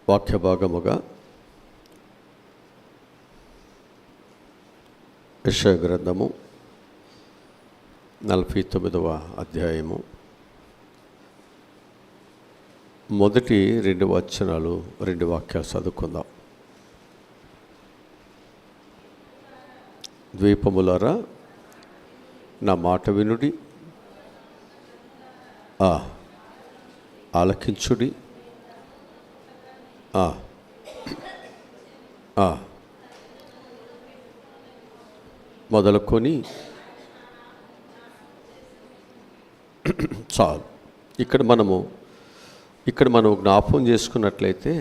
వాక్య భాగముగా యెషయా గ్రంథము 49వ అధ్యాయము మొదటి 2 వచనాలు 2 వాక్యాలు చదువుకుందాం. ద్వీపములారా నా మాట వినుడి, ఆలకించుడి. మొదలుకొని చాలు. ఇక్కడ మనం జ్ఞాపకం చేసుకున్నట్లయితే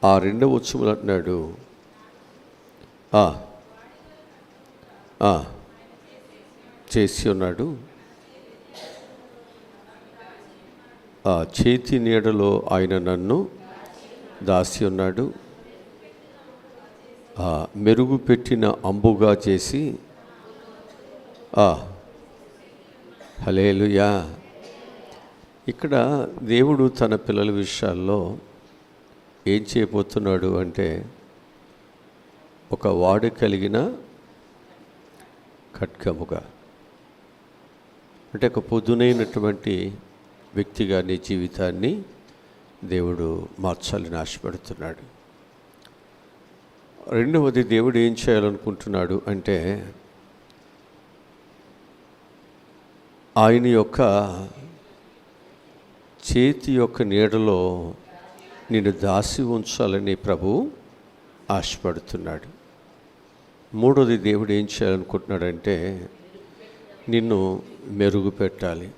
ఆ 2వ వచనంలో అంటున్నాడు, చేసి ఉన్నాడు, చేతి నీడలో ఆయన నన్ను దాసి ఉన్నాడు, మెరుగు పెట్టిన అంబుగా చేసి. హల్లెలూయా. ఇక్కడ దేవుడు తన పిల్లల విషయాల్లో ఏం చేయబోతున్నాడు అంటే, ఒక వాడు కలిగిన ఖడ్గముగా, అంటే ఒక పొదునైనటువంటి వ్యక్తిగా నీ జీవితాన్ని దేవుడు మార్చాలని ఆశపడుతున్నాడు. రెండవది, దేవుడు ఏం చేయాలనుకుంటున్నాడు అంటే, ఆయన యొక్క చేతి యొక్క నీడలో నిన్ను దాసి ఉంచాలని ప్రభువు ఆశపడుతున్నాడు. మూడవది, దేవుడు ఏం చేయాలనుకుంటున్నాడంటే, నిన్ను మెరుగు పెట్టాలి.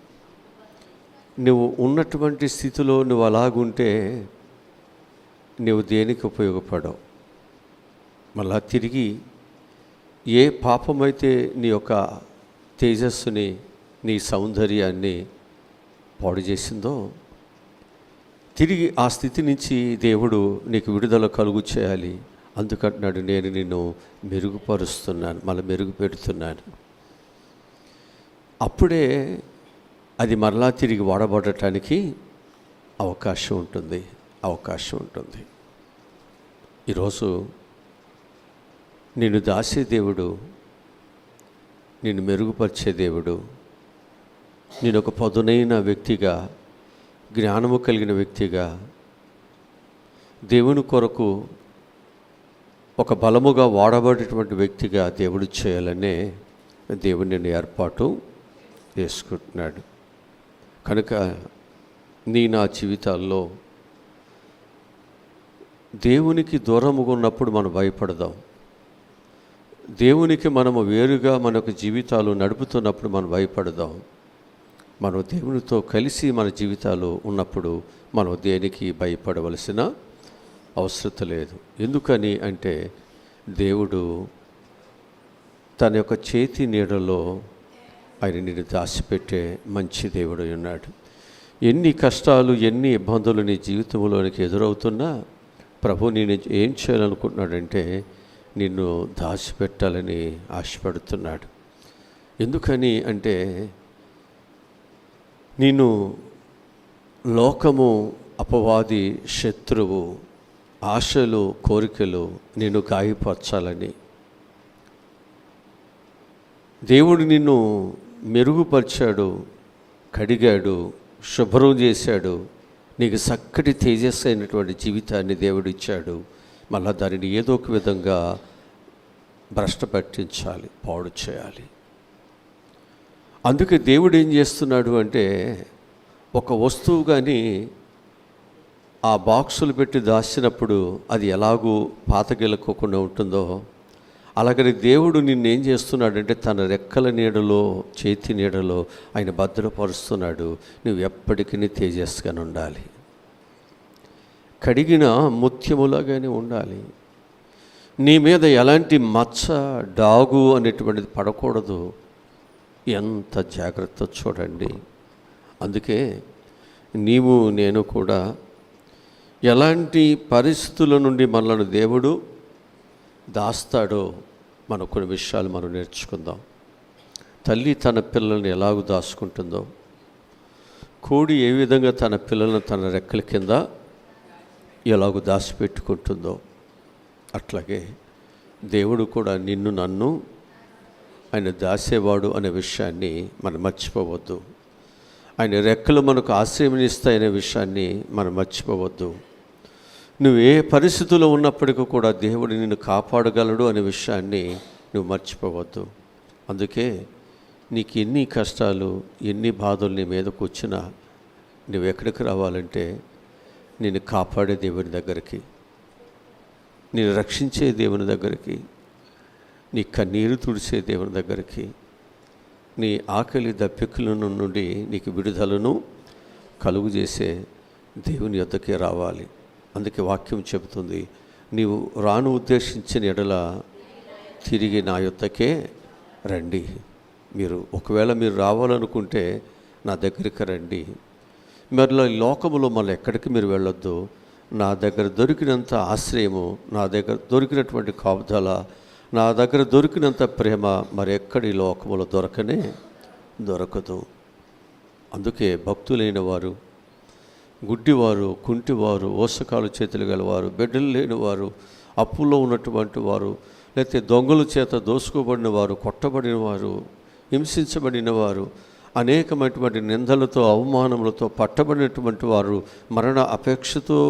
నువ్వు ఉన్నటువంటి స్థితిలో నువ్వు అలాగుంటే నువ్వు దేనికి ఉపయోగపడవు. మళ్ళా తిరిగి ఏ పాపమైతే నీ యొక్క తేజస్సుని, నీ సౌందర్యాన్ని పాడు చేసిందో, తిరిగి ఆ స్థితి నుంచి దేవుడు నీకు విడుదల కలుగు చేయాలి. అందుకంటున్నాడు, నేను నిన్ను మెరుగుపరుస్తున్నాను, మళ్ళీ మెరుగు పెడుతున్నాను. అప్పుడే అది మరలా తిరిగి వాడబడటానికి అవకాశం ఉంటుంది. ఈరోజు నిన్ను దాసే దేవుడు, నిన్ను మెరుగుపరిచే దేవుడు, నేను ఒక పదునైన వ్యక్తిగా, జ్ఞానము కలిగిన వ్యక్తిగా, దేవుని కొరకు ఒక బలముగా వాడబడేటువంటి వ్యక్తిగా దేవుడు చేయాలనే దేవుడు నిన్ను ఏర్పాటు చేసుకుంటున్నాడు. కనుక నా జీవితాల్లో దేవునికి దూరముగా ఉన్నప్పుడు మనం భయపడదాం. దేవునికి మనము వేరుగా మన యొక్క జీవితాలు నడుపుతున్నప్పుడు మనం భయపడదాం. మనం దేవునితో కలిసి మన జీవితాలు ఉన్నప్పుడు మనం దేనికి భయపడవలసిన అవసరం లేదు. ఎందుకని అంటే, దేవుడు తన యొక్క చేతి నీడలో ఆయన నిన్ను దాచిపెట్టే మంచి దేవుడు ఉన్నాడు. ఎన్ని కష్టాలు, ఎన్ని ఇబ్బందులు నీ జీవితంలోనికి ఎదురవుతున్నా ప్రభు నేను ఏం చేయాలనుకుంటున్నాడంటే, నిన్ను దాచిపెట్టాలని ఆశపడుతున్నాడు. ఎందుకని అంటే, నిన్ను లోకము, అపవాది, శత్రువు, ఆశలు, కోరికలు నిన్ను గాయపరచాలని. దేవుడు నిన్ను మెరుగుపరిచాడు, కడిగాడు, శుభ్రం చేశాడు. నీకు చక్కటి తేజస్సు అయినటువంటి జీవితాన్ని దేవుడు ఇచ్చాడు. మళ్ళా దానిని ఏదో ఒక విధంగా భ్రష్ట పట్టించాలి, పాడు చేయాలి. అందుకే దేవుడు ఏం చేస్తున్నాడు అంటే, ఒక వస్తువు కానీ ఆ బాక్సులు పెట్టి దాచినప్పుడు అది ఎలాగూ పాతగిలకోకుండా ఉంటుందో, అలాగని దేవుడు నిన్నేం చేస్తున్నాడంటే, తన రెక్కల నీడలో, చేతి నీడలో ఆయన భద్రపరుస్తున్నాడు. నువ్వు ఎప్పటికీ తేజస్సుగానే ఉండాలి, కడిగిన ముత్యములాగానే ఉండాలి. నీ మీద ఎలాంటి మచ్చ, డాగు అనేటువంటిది పడకూడదు. ఎంత జాగ్రత్త చూడండి. అందుకే నీవు నేను కూడా ఎలాంటి పరిస్థితుల నుండి మనల్ని దేవుడు దాస్తాడో మన కొన్ని విషయాలు మనం నేర్చుకుందాం. తల్లి తన పిల్లల్ని ఎలాగూ దాచుకుంటుందో, కోడి ఏ విధంగా తన పిల్లలను తన రెక్కల కింద ఎలాగో దాచిపెట్టుకుంటుందో అట్లాగే దేవుడు కూడా నిన్ను నన్ను ఆయన దాసేవాడు అనే విషయాన్ని మనం మర్చిపోవద్దు. ఆయన రెక్కలు మనకు ఆశ్రయమిస్తాయనే విషయాన్ని మనం మర్చిపోవద్దు. నువ్వు ఏ పరిస్థితుల్లో ఉన్నప్పటికీ కూడా దేవుడు నిన్ను కాపాడగలడు అనే విషయాన్ని నువ్వు మర్చిపోవద్దు. అందుకే నీకు ఎన్ని కష్టాలు ఎన్ని బాధలు నీ మీదకు వచ్చినా నువ్వు ఎక్కడికి రావాలంటే నిన్ను కాపాడే దేవుని దగ్గరికి, నిన్ను రక్షించే దేవుని దగ్గరికి, నీ కన్నీరు తుడిచే దేవుని దగ్గరికి, నీ ఆకలి దప్పికల నుండి నీకు విడుదలను కలుగు చేసే దేవుని యొద్దకే రావాలి. అందుకే వాక్యం చెబుతుంది, నీవు రాను ఉద్దేశించిన ఎడల తిరిగి నా యొద్దకే రండి. ఒకవేళ మీరు రావాలనుకుంటే నా దగ్గరికి రండి. మరలా ఈ లోకములో మళ్ళీ ఎక్కడికి మీరు వెళ్ళొద్దు. నా దగ్గర దొరికినంత ఆశ్రయము, నా దగ్గర దొరికినటువంటి కాపుదల, నా దగ్గర దొరికినంత ప్రేమ మరెక్కడి లోకములో దొరకదు. అందుకే భక్తులైన వారు, గుడ్డివారు, కుంటివారు, ఓసకాలు చేతులు గలవారు, బిడ్డలు లేనివారు, అప్పుల్లో ఉన్నటువంటి వారు, లేకపోతే దొంగల చేత దోసుకోబడిన వారు, కొట్టబడిన వారు, హింసించబడిన వారు, అనేకమైనటువంటి నిందలతో అవమానములతో పట్టబడినటువంటి వారు, మరణ అపేక్షతో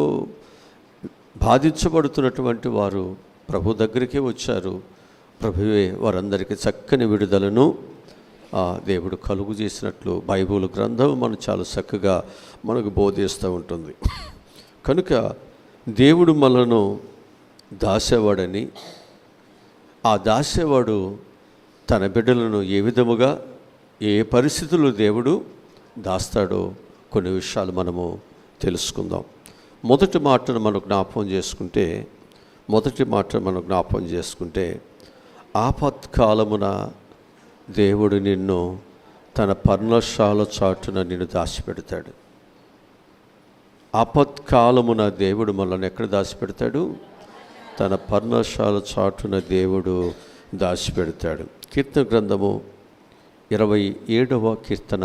బాధించబడుతున్నటువంటి వారు ప్రభు దగ్గరికే వచ్చారు. ప్రభువే వారందరికీ చక్కని విడుదలను దేవుడు కలుగు చేసినట్లు బైబిల్ గ్రంథం మనం చాలా చక్కగా మనకు బోధిస్తూ ఉంటుంది. కనుక దేవుడు మనను దాసేవాడని, ఆ దాసేవాడు తన బిడ్డలను ఏ విధముగా ఏ పరిస్థితుల్లో దేవుడు దాస్తాడో కొన్ని విషయాలు మనము తెలుసుకుందాం. మొదటి మాటను మనం జ్ఞాపకం చేసుకుంటే ఆపత్కాలమున దేవుడు నిన్ను తన పర్ణశాల చాటున నిన్ను దాచిపెడతాడు. ఆపత్కాలమున దేవుడు మనల్ని ఎక్కడ దాచిపెడతాడు? తన పర్ణశాల చాటున దేవుడు దాచిపెడతాడు. కీర్తన గ్రంథము 27వ కీర్తన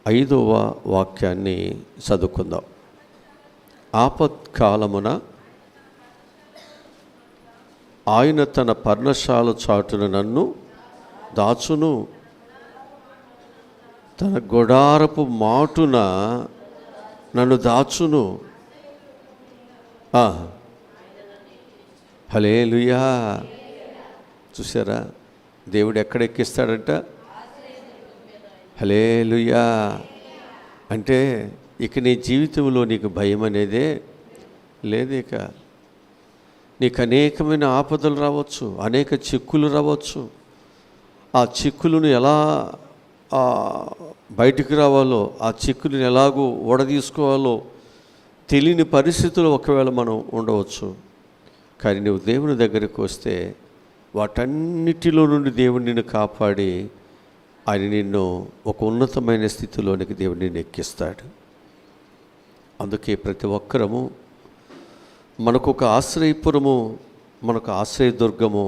5వ వాక్యాన్ని చదువుకుందాం. ఆపత్కాలమున ఆయన తన పర్ణశాల చాటున నన్ను దాచును, తన గుడారపు మాటున నన్ను దాచును. హల్లెలూయా. చూసారా, దేవుడు ఎక్కడ ఎక్కిస్తాడంట? హల్లెలూయా. అంటే ఇక నీ జీవితంలో నీకు భయం అనేదే లేదు. ఇక నీకు అనేకమైన ఆపదలు రావచ్చు, అనేక చిక్కులు రావచ్చు. ఆ చిక్కులను ఎలా బయటికి రావాలో, ఆ చిక్కులను ఎలాగో ఓడదీసుకోవాలో తెలియని పరిస్థితులు ఒకవేళ మనం ఉండవచ్చు. కానీ నువ్వు దేవుని దగ్గరికి వస్తే వాటన్నిటిలో నుండి దేవుడు నిన్ను కాపాడి ఆయన నిన్ను ఒక ఉన్నతమైన స్థితిలోనికి దేవుడు నిన్ను ఎక్కిస్తాడు. అందుకే ప్రతి ఒక్కరము మనకు ఒక ఆశ్రయపురము, మనకు ఆశ్రయదుర్గము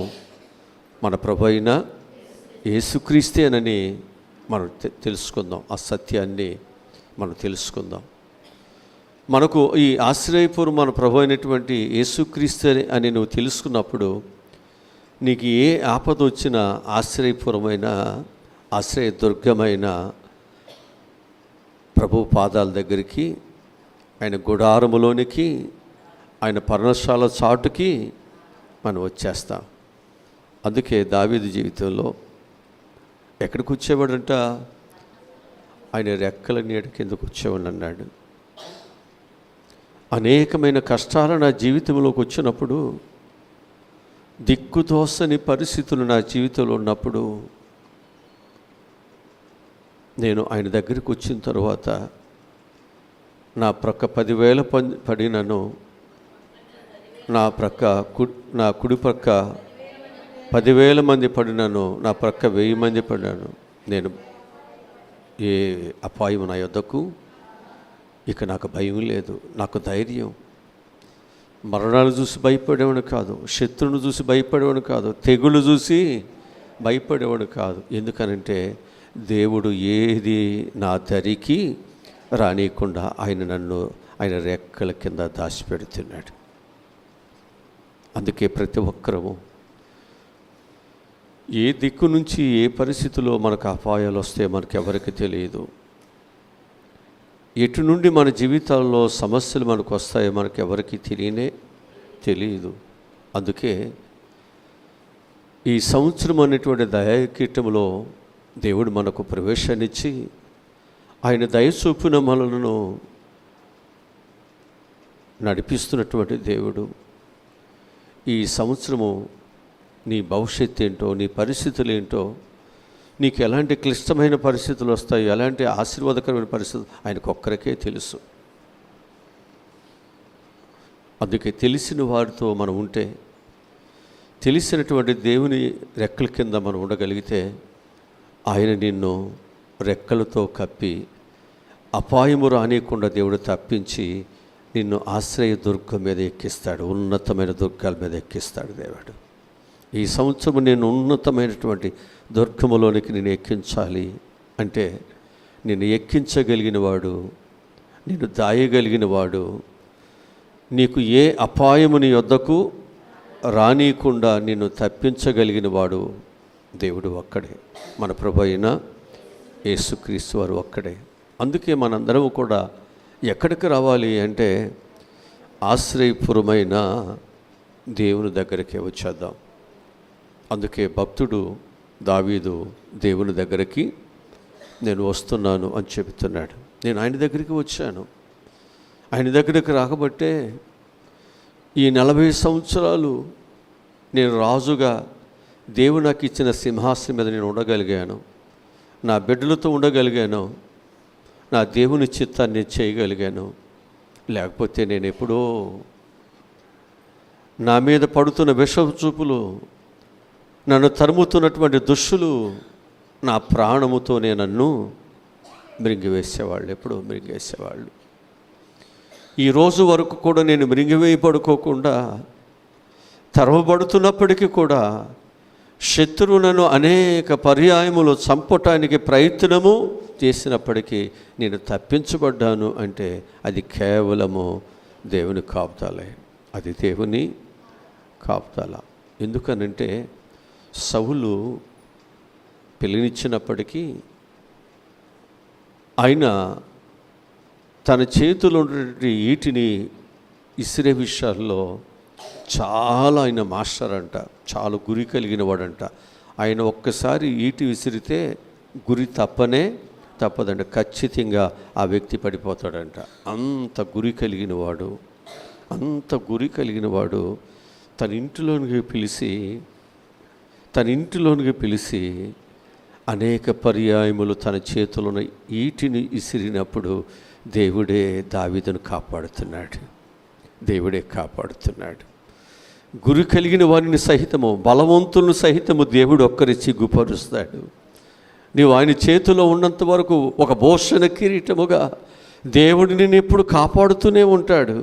మన ప్రభు అయిన యేసుక్రీస్తేనని మనం తెలుసుకుందాం. ఆ సత్యాన్ని మనం తెలుసుకుందాం. మనకు ఈ ఆశ్రయపురం మన ప్రభు అయినటువంటి యేసుక్రీస్తు అని నువ్వు తెలుసుకున్నప్పుడు నీకు ఏ ఆపద వచ్చినా ఆశ్రయపురమైన, ఆశ్రయదుర్గమైన ప్రభు పాదాల దగ్గరికి, ఆయన గుడారములోనికి, ఆయన పర్ణశాల చాటుకి మనం వచ్చేస్తాం. అందుకే దావీదు జీవితంలో ఎక్కడికి వచ్చేవాడంట? ఆయన రెక్కల నీడ కిందకు వచ్చేవాడు అన్నాడు. అనేకమైన కష్టాలు నా జీవితంలోకి వచ్చినప్పుడు, దిక్కుతోసని పరిస్థితులు నా జీవితంలో ఉన్నప్పుడు, నేను ఆయన దగ్గరికి వచ్చిన తర్వాత నా ప్రక్క 10,000 పడినను, నా కుడి ప్రక్క 10,000 మంది పడినను, నా ప్రక్క 1000 మంది పడినాను, నేను ఏ అపాయం నా యొద్దకు, ఇక నాకు భయం లేదు, నాకు ధైర్యం. మరణాలు చూసి భయపడేవాడు కాదు, శత్రువును చూసి భయపడేవాడు కాదు, తెగులు చూసి భయపడేవాడు కాదు. ఎందుకనంటే దేవుడు ఏది నా దరికి రానియకుండా ఆయన రెక్కల కింద దాచిపెడుతున్నాడు. అందుకే ప్రతి ఒక్కరము ఏ దిక్కు నుంచి ఏ పరిస్థితిలో మనకు అపాయాలు వస్తే మనకెవరికి తెలియదు. ఎటు నుండి మన జీవితాల్లో సమస్యలు మనకు వస్తాయో మనకెవరికి తెలియదు. అందుకే ఈ సంవత్సరం అనేటువంటి దయాకీటంలో దేవుడు మనకు ప్రవేశాన్నిచ్చి ఆయన దయచూపిన మనలను నడిపిస్తున్నటువంటి దేవుడు. ఈ సంవత్సరము నీ భవిష్యత్తు ఏంటో, నీ పరిస్థితులు ఏంటో, నీకు ఎలాంటి క్లిష్టమైన పరిస్థితులు వస్తాయి, ఎలాంటి ఆశీర్వాదకరమైన పరిస్థితులు ఆయనకు ఒక్కరికే తెలుసు. అందుకే తెలిసిన వారితో మనం ఉంటే, తెలిసినటువంటి దేవుని రెక్కల కింద మనం ఉండగలిగితే ఆయన నిన్ను రెక్కలతో కప్పి అపాయము రానియకుండా దేవుడు తప్పించి నిన్ను ఆశ్రయ దుర్గం మీద ఎక్కిస్తాడు, ఉన్నతమైన దుర్గాల మీద ఎక్కిస్తాడు దేవుడు. ఈ సంవత్సరం నేను ఉన్నతమైనటువంటి దుర్గములోనికి నేను ఎక్కించాలి అంటే నిన్ను ఎక్కించగలిగిన వాడు, నిన్ను దాయగలిగిన వాడు, నీకు ఏ అపాయము నీ యొద్దకు రానీయకుండా నిన్ను తప్పించగలిగిన వాడు దేవుడు ఒక్కడే, మన ప్రభు అయిన యేసుక్రీస్తు వారు ఒక్కడే. అందుకే మనందరం కూడా ఎక్కడికి రావాలి అంటే ఆశ్రయపురమైన దేవుని దగ్గరికి వచ్చేద్దాం. అందుకే భక్తుడు దావీదు దేవుని దగ్గరికి నేను వస్తున్నాను అని చెబుతున్నాడు. నేను ఆయన దగ్గరికి వచ్చాను. ఆయన దగ్గరికి రాకబట్టే ఈ 40 సంవత్సరాలు నేను రాజుగా దేవుడు నాకు ఇచ్చిన సింహాసనం మీద నేను ఉండగలిగాను, నా బిడ్డలతో ఉండగలిగాను, నా దేవుని చిత్తాన్ని చేయగలిగాను. లేకపోతే నేను ఎప్పుడో నా మీద పడుతున్న విషపు చూపులు, నన్ను తరుముతున్నటువంటి దుష్టులు నా ప్రాణముతోనే నన్ను మృంగివేసేవాళ్ళు, ఎప్పుడో మృంగివేసేవాళ్ళు. ఈ రోజు వరకు కూడా నేను మృంగివేయబడుకోకుండా తరవబడుతున్నప్పటికీ కూడా శత్రువు నన్ను అనేక పర్యాయములు చంపటానికి ప్రయత్నము చేసినప్పటికీ నేను తప్పించబడ్డాను అంటే అది కేవలము దేవుని కాపుదలే, అది దేవుని కాపుదల. ఎందుకనంటే సౌలు పిల్లనిచ్చినప్పటికీ ఆయన తన చేతిలో ఉన్నటువంటి ఈటిని ఇసిరే విషయాల్లో చాలా ఆయన మాస్టర్ అంట, చాలా గురి కలిగిన వాడంట. ఆయన ఒక్కసారి ఈటి విసిరితే గురి తప్పదంట, ఖచ్చితంగా ఆ వ్యక్తి పడిపోతాడంట. అంత గురి కలిగిన వాడు తన ఇంటిలోనికి పిలిచి అనేక పర్యాయములు తన చేతులను ఈటిని ఇసిరినప్పుడు దేవుడే దావీదును కాపాడుతున్నాడు. గురి కలిగిన వారిని సహితము, బలవంతులను సహితము దేవుడు ఒక్కరి సిగ్గుపరుస్తాడు. నీవు ఆయన చేతిలో ఉన్నంత వరకు ఒక భూషణ కిరీటముగా దేవుడు నిన్ను ఎప్పుడు కాపాడుతూనే ఉంటాడు.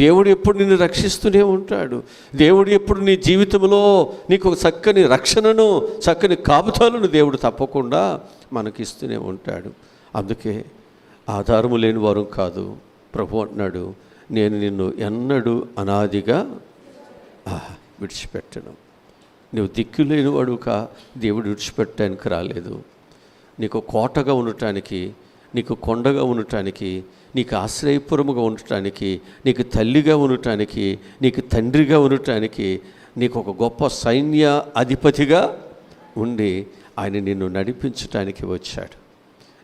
దేవుడు ఎప్పుడు నిన్ను రక్షిస్తూనే ఉంటాడు. దేవుడు ఎప్పుడు నీ జీవితంలో నీకు ఒక చక్కని రక్షణను, చక్కని కాపుతాలను దేవుడు తప్పకుండా మనకిస్తూనే ఉంటాడు. అందుకే ఆధారము లేని వారు కాదు. ప్రభు అంటున్నాడు, నేను నిన్ను ఎన్నడూ అనాదిగా విడిచిపెట్టను. నువ్వు దిక్కు లేనివాడు దేవుడు విడిచిపెట్టడానికి రాలేదు. నీకు కోటగా ఉండటానికి, నీకు కొండగా ఉండటానికి, నీకు ఆశ్రయపురముగా ఉండటానికి, నీకు తల్లిగా ఉండటానికి, నీకు తండ్రిగా ఉండటానికి, నీకు ఒక గొప్ప సైన్య అధిపతిగా ఉండి ఆయన నిన్ను నడిపించటానికి వచ్చాడు,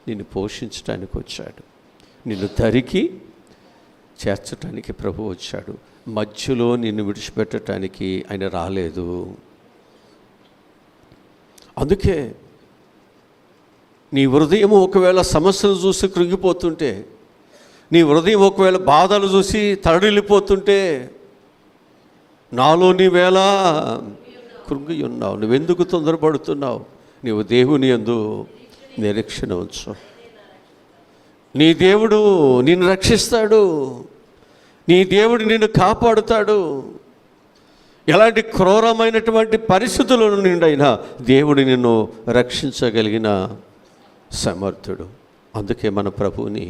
నిన్ను పోషించటానికి వచ్చాడు, నిన్ను దరికి చేర్చటానికి ప్రభు వచ్చాడు. మధ్యలో నిన్ను విడిచిపెట్టడానికి ఆయన రాలేదు. అందుకే నీ హృదయం ఒకవేళ సమస్యలు చూసి కృంగిపోతుంటే, నీ హృదయం ఒకవేళ బాధలు చూసి తరలిపోతుంటే, నాలో నీవేళ కృంగి ఉన్నావు, నువ్వెందుకు తొందరపడుతున్నావు? నీవు దేవుని యందు నిరీక్షణ ఉంచు. నీ దేవుడు నిన్ను రక్షిస్తాడు, నీ దేవుడు నిన్ను కాపాడుతాడు. ఎలాంటి క్రూరమైనటువంటి పరిస్థితుల నుండి అయినా దేవుడు నిన్ను రక్షించగలిగిన సమర్థుడు. అందుకే మన ప్రభువుని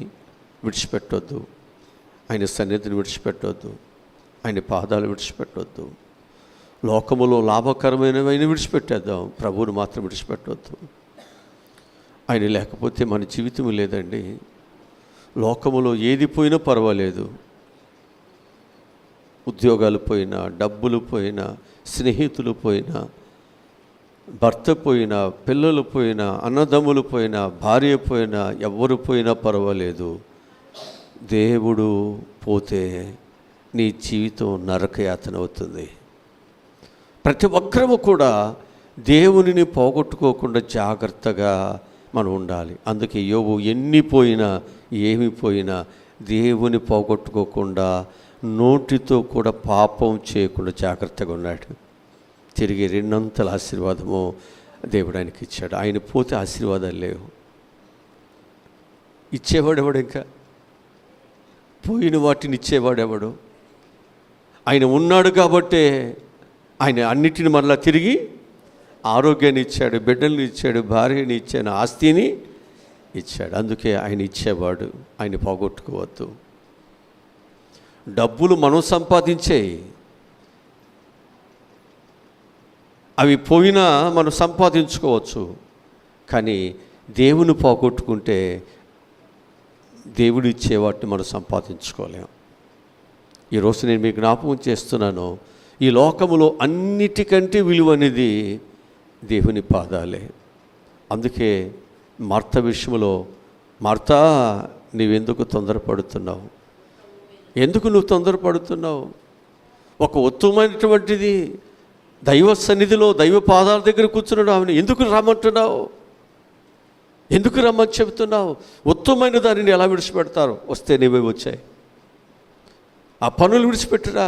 విడిచిపెట్టొద్దు, ఆయన సన్నిధిని విడిచిపెట్టొద్దు, ఆయన పాదాలు విడిచిపెట్టొద్దు. లోకములో లాభకరమైనవైన విడిచిపెట్టేద్దాం, ప్రభువుని మాత్రం విడిచిపెట్టొద్దు. ఆయన లేకపోతే మన జీవితం లేదండి. లోకములో ఏది పోయినా పర్వాలేదు, ఉద్యోగాలు పోయినా, డబ్బులు పోయినా, స్నేహితులు పోయినా, భర్త పోయినా, పిల్లలు పోయినా, అన్నదమ్ములు పోయినా, భార్య పోయినా, ఎవరు పోయినా పర్వాలేదు. దేవుడు పోతే నీ జీవితం నరకయాతన అవుతుంది. ప్రతి ఒక్కరము కూడా దేవునిని పోగొట్టుకోకుండా జాగ్రత్తగా మనం ఉండాలి. అందుకే యోబు ఎన్ని పోయినా ఏమి పోయినా దేవుని పోగొట్టుకోకుండా నోటితో కూడా పాపం చేయకుండా జాగ్రత్తగా ఉన్నాడు. తిరిగి రెండంతల ఆశీర్వాదము దేవుడు ఆయనకి ఇచ్చాడు. ఆయన పోతే ఆశీర్వాదాలు లేవు. ఇచ్చేవాడెవడు? ఇంకా పోయిన వాటిని ఇచ్చేవాడెవడు? ఆయన ఉన్నాడు కాబట్టే ఆయన అన్నిటిని మరలా తిరిగి ఆరోగ్యాన్ని ఇచ్చాడు, బిడ్డల్ని ఇచ్చాడు, భార్యని ఇచ్చాడు, ఆస్తిని ఇచ్చాడు. అందుకే ఆయన ఇచ్చేవాడు, ఆయన పోగొట్టుకోవద్దు. డబ్బులు మనం సంపాదించేయి, అవి పోయినా మనం సంపాదించుకోవచ్చు. కానీ దేవుని పోగొట్టుకుంటే దేవుడు ఇచ్చే వాటిని మనం సంపాదించుకోలేం. ఈరోజు నేను మీకు జ్ఞాపకం చేస్తున్నాను, ఈ లోకములో అన్నిటికంటే విలువనేది దేవుని పాదాలే. అందుకే మార్త విషయంలో, మార్తా నీవెందుకు తొందరపడుతున్నావు? ఎందుకు నువ్వు తొందరపడుతున్నావు? ఒక ఉత్తమమైనటువంటిది దైవ సన్నిధిలో దైవ పాదాల దగ్గర కూర్చున్నాడు, ఆమెను ఎందుకు రమ్మంటున్నావు? ఎందుకు రమ్మని చెబుతున్నావు? ఉత్తమమైన దానిని ఎలా విడిచిపెడతారు? వస్తే నీవే వచ్చాయి. ఆ పనులు విడిచిపెట్టరా.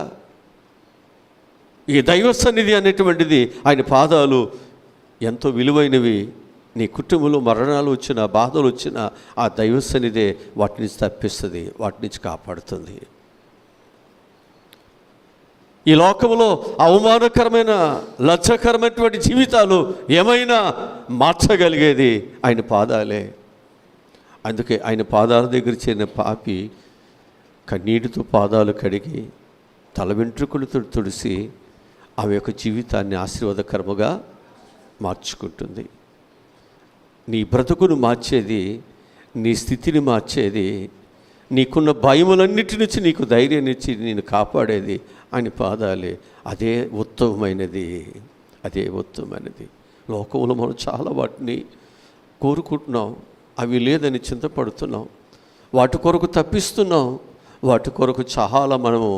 ఈ దైవ సన్నిధి అనేటువంటిది, ఆయన పాదాలు ఎంతో విలువైనవి. నీ కుటుంబంలో మరణాలు వచ్చినా, బాధలు వచ్చినా ఆ దైవ సన్నిధే వాటి నుంచి తప్పిస్తుంది, వాటి నుంచి కాపాడుతుంది. ఈ లోకంలో అవమానకరమైన, లజ్జకరమైనటువంటి జీవితాలు ఏమైనా మార్చగలిగేది ఆయన పాదాలే. అందుకే ఆయన పాదాల దగ్గర చేరిన పాపి కన్నీటితో పాదాలు కడిగి తల వెంట్రుకలతో తుడిసి ఆమె యొక్క జీవితాన్ని ఆశీర్వాదకరముగా మార్చుకుంటుంది. నీ బ్రతుకును మార్చేది, నీ స్థితిని మార్చేది, నీకున్న భయములన్నిటి నుంచి నీకు ధైర్యాన్ని ఇచ్చి నేను కాపాడేది ఆయన పాదాలే. అదే ఉత్తమమైనది, అదే ఉత్తమమైనది. లోకంలో మనం చాలా వాటిని కోరుకుంటున్నాం, అవి లేదని చింతపడుతున్నాం, వాటి కొరకు తప్పిస్తున్నాం, వాటి కొరకు చాలా మనము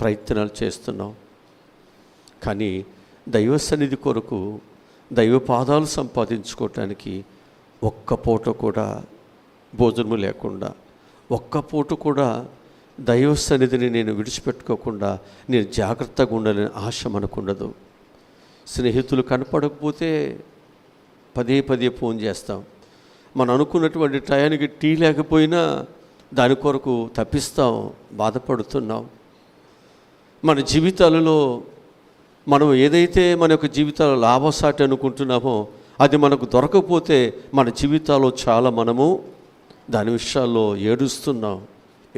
ప్రయత్నాలు చేస్తున్నాం. కానీ దైవ సన్నిధి కొరకు, దైవ పాదాలు సంపాదించుకోవటానికి ఒక్క పూట కూడా భోజనము లేకుండా, ఒక్క పూట కూడా దైవ సన్నిధిని నేను విడిచిపెట్టుకోకుండా నేను జాగ్రత్తగా ఉండాలని ఆశ మనకుండదు. స్నేహితులు కనపడకపోతే పదే పదే ఫోన్ చేస్తాం. మనం అనుకున్నటువంటి టయానికి టీ లేకపోయినా దాని కొరకు తప్పిస్తాం, బాధపడుతున్నాం. మన జీవితాలలో మనం ఏదైతే మన యొక్క జీవితాల లాభసాటి అనుకుంటున్నామో అది మనకు దొరకకపోతే మన జీవితాల్లో చాలా మనము దాని విషయాల్లో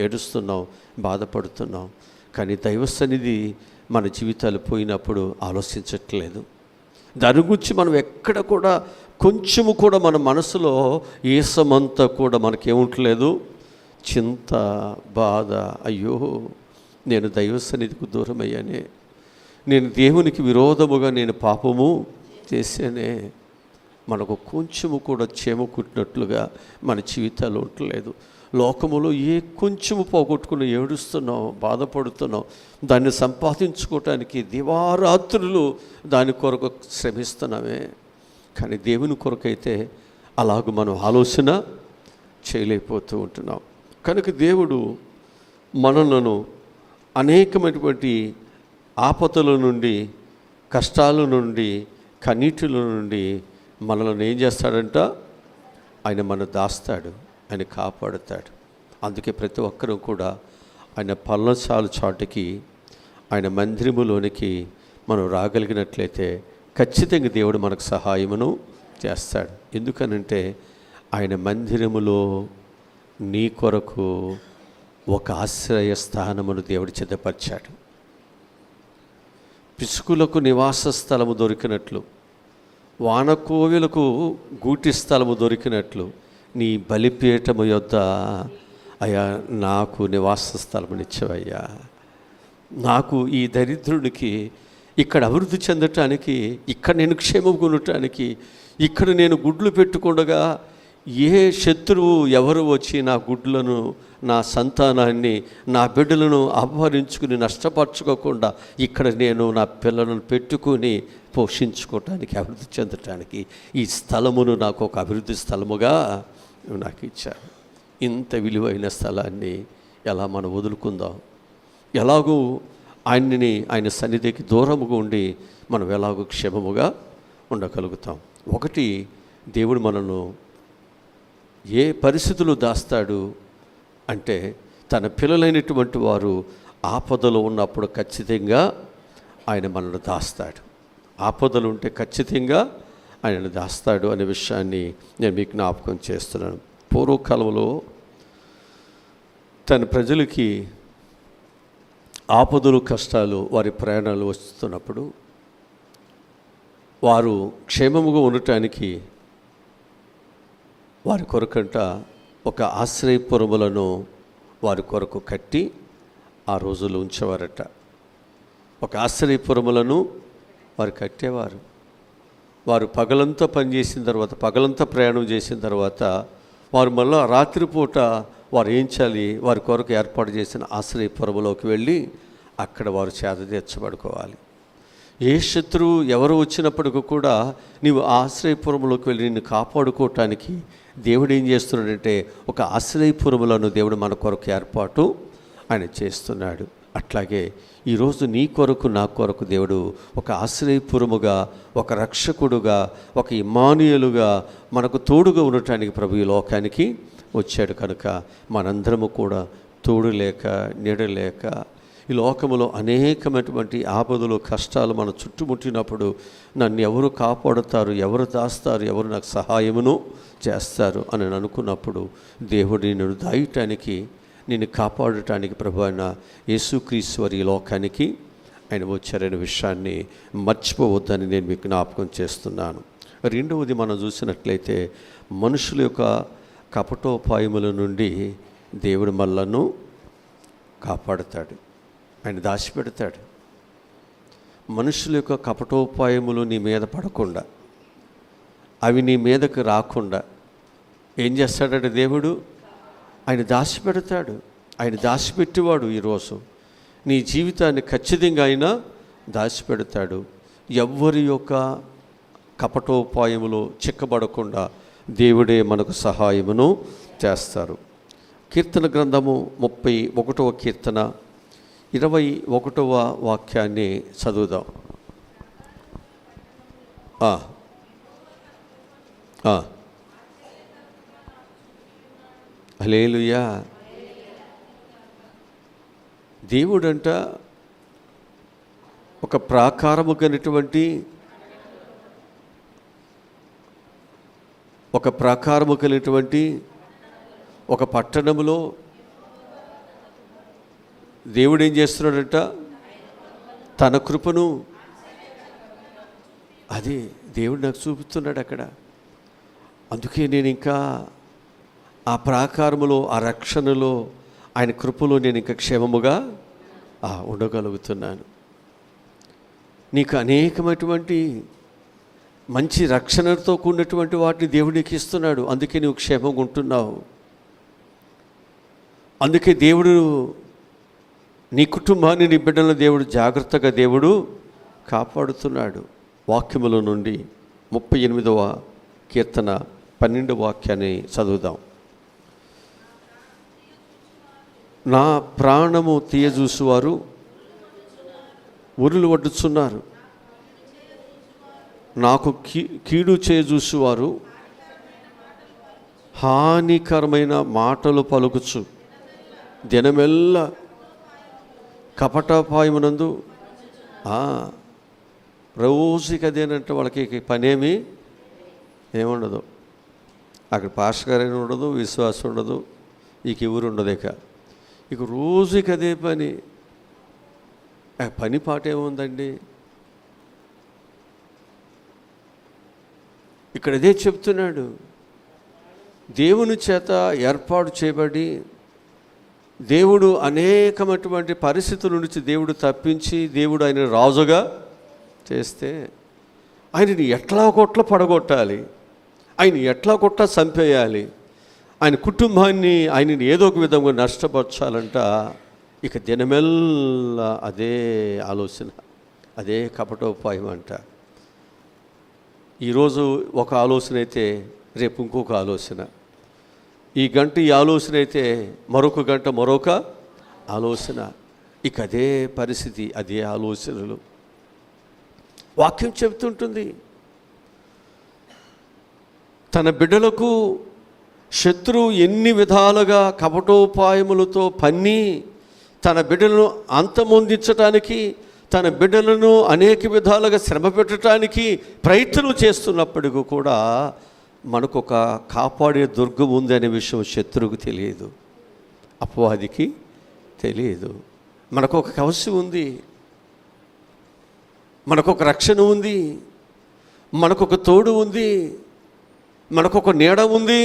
ఏడుస్తున్నాం, బాధపడుతున్నాం. కానీ దైవ సన్నిధి మన జీవితాలు పోయినప్పుడు ఆలోచించట్లేదు. దాని గురించి మనం ఎక్కడ కూడా కొంచెము కూడా మన మనసులో ఏసమంతా కూడా మనకేముంటలేదు, చింత, బాధ. అయ్యో నేను దైవ సన్నిధికి దూరం అయ్యానే, నేను దేవునికి విరోధముగా నేను పాపము చేశానే. మనకు కొంచెము కూడా చేమ కుట్టినట్లుగా మన జీవితాలు ఉండలేదు. లోకములో ఏ కొంచెము పోగొట్టుకుని ఏడుస్తున్నాం, బాధపడుతున్నాం. దాన్ని సంపాదించుకోవటానికి దివారాత్రులు దాని కొరకు శ్రమిస్తున్నామే. కానీ దేవుని కొరకైతే అలాగ మనం ఆలోచన చేయలేకపోతూ ఉంటున్నాం. కనుక దేవుడు మనలను అనేకమైనటువంటి ఆపదల నుండి, కష్టాల నుండి, కన్నీటిల నుండి మనల్ని ఏం చేస్తాడంట? ఆయన మన దాస్తాడు, ఆయన కాపాడుతాడు. అందుకే ప్రతి ఒక్కరూ కూడా ఆయన పర్ణశాల చాటుకి, ఆయన మందిరములోనికి మనం రాగలిగినట్లయితే ఖచ్చితంగా దేవుడు మనకు సహాయమును చేస్తాడు. ఎందుకనంటే ఆయన మందిరములో నీ కొరకు ఒక ఆశ్రయ స్థానమును దేవుడు సిద్ధపరిచాడు. పిసుకులకు నివాస స్థలము దొరికినట్లు, వానకోవిలకు గూటి స్థలము దొరికినట్లు నీ బలిపీఠము యొద్ద అయ్యా నాకు నివాస స్థలమునిచ్చావయ్యా. నాకు ఈ దరిద్రునికి ఇక్కడ అభివృద్ధి చెందటానికి, ఇక్కడ నేను క్షేమం కొనటానికి, ఇక్కడ నేను గుడ్లు పెట్టుకుండగా ఏ శత్రువు ఎవరు వచ్చి నా గుడ్లను, నా సంతానాన్ని, నా బిడ్డలను అపహరించుకుని నష్టపరచుకోకుండా ఇక్కడ నేను నా పిల్లలను పెట్టుకుని పోషించుకోవటానికి, అభివృద్ధి చెందటానికి ఈ స్థలమును నాకు ఒక అభివృద్ధి స్థలముగా నాకు ఇచ్చారు. ఇంత విలువైన స్థలాన్ని ఎలా మనం వదులుకుందాం? ఎలాగూ ఆయన సన్నిధికి దూరముగా ఉండి మనం ఎలాగో క్షేమముగా ఉండగలుగుతాం? ఒకటి, దేవుడు మనను ఏ పరిస్థితులు దాస్తాడు అంటే, తన పిల్లలైనటువంటి వారు ఆపదలో ఉన్నప్పుడు ఖచ్చితంగా ఆయన మనల్ని దాస్తాడు. ఆపదలు ఉంటే ఖచ్చితంగా ఆయనను దాస్తాడు అనే విషయాన్ని నేను మీకు జ్ఞాపకం చేస్తున్నాను. పూర్వకాలంలో తన ప్రజలకి ఆపదలు, కష్టాలు, వారి ప్రయాణాలు వస్తున్నప్పుడు వారు క్షేమముగా ఉండటానికి వారి కొరకంట ఒక ఆశ్రయపురములను వారి కొరకు కట్టి ఆ రోజులు ఉంచేవారట. ఒక ఆశ్రయపురములను వారు కట్టేవారు. వారు పగలంతా పనిచేసిన తర్వాత, పగలంతా ప్రయాణం చేసిన తర్వాత వారు మళ్ళీ రాత్రిపూట వారు ఏం చేయాలి? వారి కొరకు ఏర్పాటు చేసిన ఆశ్రయపురములోకి వెళ్ళి అక్కడ వారు చేత తీర్చబడుకోవాలి. ఏ శత్రువు ఎవరు వచ్చినప్పటికీ కూడా నీవు ఆశ్రయపురములోకి వెళ్ళి నిన్ను కాపాడుకోవటానికి దేవుడు ఏం చేస్తున్నాడంటే ఒక ఆశ్రయపురములను దేవుడు మన కొరకు ఏర్పాటు ఆయన చేస్తున్నాడు. అట్లాగే ఈరోజు నీ కొరకు, నా కొరకు దేవుడు ఒక ఆశ్రయపురముగా, ఒక రక్షకుడుగా, ఒక ఇమ్మానుయేలుగా మనకు తోడుగా ఉండటానికి ప్రభు ఈ లోకానికి వచ్చాడు. కనుక మనందరము కూడా తోడు లేక, నీడ లేక, ఈ లోకములో అనేకమైనటువంటి ఆపదలు, కష్టాలు మన చుట్టుముట్టినప్పుడు నన్ను ఎవరు కాపాడుతారు, ఎవరు దాస్తారు, ఎవరు నాకు సహాయమును చేస్తారు అని అనుకున్నప్పుడు దేవుడు నిన్ను దాయటానికి, నిన్ను కాపాడటానికి ప్రభు అయిన యేసుక్రీస్తు వారి ఈ లోకానికి ఆయన వచ్చారనే విషయాన్ని మర్చిపోవద్దని నేను మీకు జ్ఞాపకం చేస్తున్నాను. రెండవది, మనం చూసినట్లయితే మనుషుల యొక్క కపటోపాయముల నుండి దేవుడు మనలను కాపాడుతాడు, ఆయన దాచిపెడతాడు. మనుషుల యొక్క కపటోపాయములు నీ మీద పడకుండా, అవి నీ మీదకు రాకుండా ఏం చేస్తాడంటే దేవుడు ఆయన దాచిపెడతాడు. ఆయన దాచిపెట్టేవాడు. ఈరోజు నీ జీవితాన్ని ఖచ్చితంగా ఆయన దాచిపెడతాడు. ఎవ్వరి యొక్క కపటోపాయములు చిక్కబడకుండా దేవుడే మనకు సహాయమును చేస్తారు. కీర్తన గ్రంథము 31వ కీర్తన 21వ వాక్యాన్ని చదువుదాం. హల్లెలూయా. దేవుడంట ఒక ప్రాకారము కలిగినటువంటి ఒక పట్టణములో దేవుడు ఏం చేస్తున్నాడంట? తన కృపను అది దేవుడు నాకు చూపుతున్నాడు అక్కడ. అందుకే నేను ఇంకా ఆ ప్రాకారములో, ఆ రక్షణలో, ఆయన కృపలో నేను ఇంకా క్షేమముగా ఉండగలుగుతున్నాను. నీకు అనేకమైనటువంటి మంచి రక్షణతో కూడినటువంటి వాటిని దేవుడికి ఇస్తున్నాడు. అందుకే నువ్వు క్షేమంగా ఉంటున్నావు. అందుకే దేవుడు నీ కుటుంబాన్ని, నీ బిడ్డలను దేవుడు జాగ్రత్తగా దేవుడు కాపాడుతున్నాడు. వాక్యముల నుండి 38వ కీర్తన 12వ వాక్యాన్ని చదువుదాం. నా ప్రాణము తీయజూసువారు ఉరులు వడ్డుచున్నారు, నాకు కీడు చేయజూసువారు హానికరమైన మాటలు పలుకుచు దినమెల్లా కపటోపాయమునందు. రోజుకి అదేనంటే వాళ్ళకి పనేమి ఏముండదు. అక్కడ పాస్టర్ గారైనా ఉండదు, విశ్వాసం ఉండదు, ఇక ఎవరు ఉండదు. ఇక రోజుకి అదే పని. పని పాట ఏముందండి? ఇక్కడ అదే చెప్తున్నాడు. దేవుని చేత ఏర్పాటు చేయబడి దేవుడు అనేకమైనటువంటి పరిస్థితుల నుంచి దేవుడు తప్పించి దేవుడు ఆయన రాజుగా చేస్తే ఆయనని ఎట్లా కొట్ల పడగొట్టాలి, ఆయన ఎట్లా కొట్ట చంపేయాలి, ఆయన కుటుంబాన్ని ఆయనని ఏదో ఒక విధంగా నష్టపరచాలంట. ఇక దినమెల్లా అదే ఆలోచన, అదే కపటోపాయం అంట. ఈరోజు ఒక ఆలోచన అయితే రేపు ఇంకొక ఆలోచన, ఈ గంట ఈ ఆలోచన అయితే మరొక గంట మరొక ఆలోచన. ఇక అదే పరిస్థితి, అదే ఆలోచనలు. వాక్యం చెబుతుంటుంది, తన బిడ్డలకు శత్రువు ఎన్ని విధాలుగా కపటోపాయములతో పన్ని తన బిడ్డలను అంతమొందించటానికి, తన బిడ్డలను అనేక విధాలుగా శ్రమ పెట్టడానికి ప్రయత్నం చేస్తున్నప్పటికీ కూడా మనకొక కాపాడే దుర్గం ఉంది అనే విషయం శత్రువుకు తెలియదు, అపవాదికి తెలియదు. మనకొక కవచం ఉంది, మనకొక రక్షణ ఉంది, మనకొక తోడు ఉంది, మనకొక నీడ ఉంది,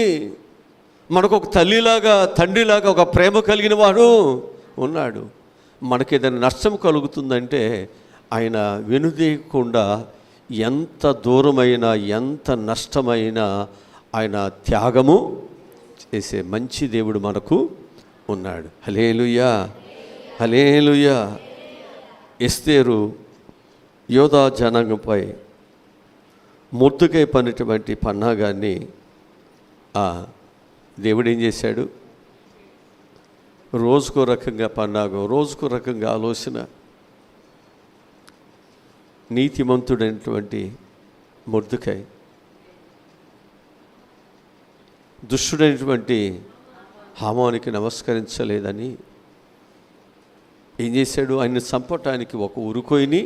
మనకొక తల్లిలాగా తండ్రిలాగా ఒక ప్రేమ కలిగిన వాడు ఉన్నాడు. మనకేదైనా నష్టం కలుగుతుందంటే ఆయన వెనుదీయకుండా ఎంత దూరమైనా ఎంత నష్టమైనా ఆయన త్యాగము చేసే మంచి దేవుడు మనకు ఉన్నాడు. హల్లెలూయా, హల్లెలూయా. ఎస్తేరు యోధా జనాంగంపై మొర్దెకై పన్నటువంటి పన్నాగాన్ని దేవుడు ఏం చేశాడు? రోజుకో రకంగా పన్నాగం, రోజుకో రకంగా ఆలోచన. నీతిమంతుడైనటువంటి మొర్దెకై దుష్టుడైనటువంటి హామానికి నమస్కరించలేదని ఏం చేశాడు? ఆయన చంపటానికి ఒక ఉరుకోయిని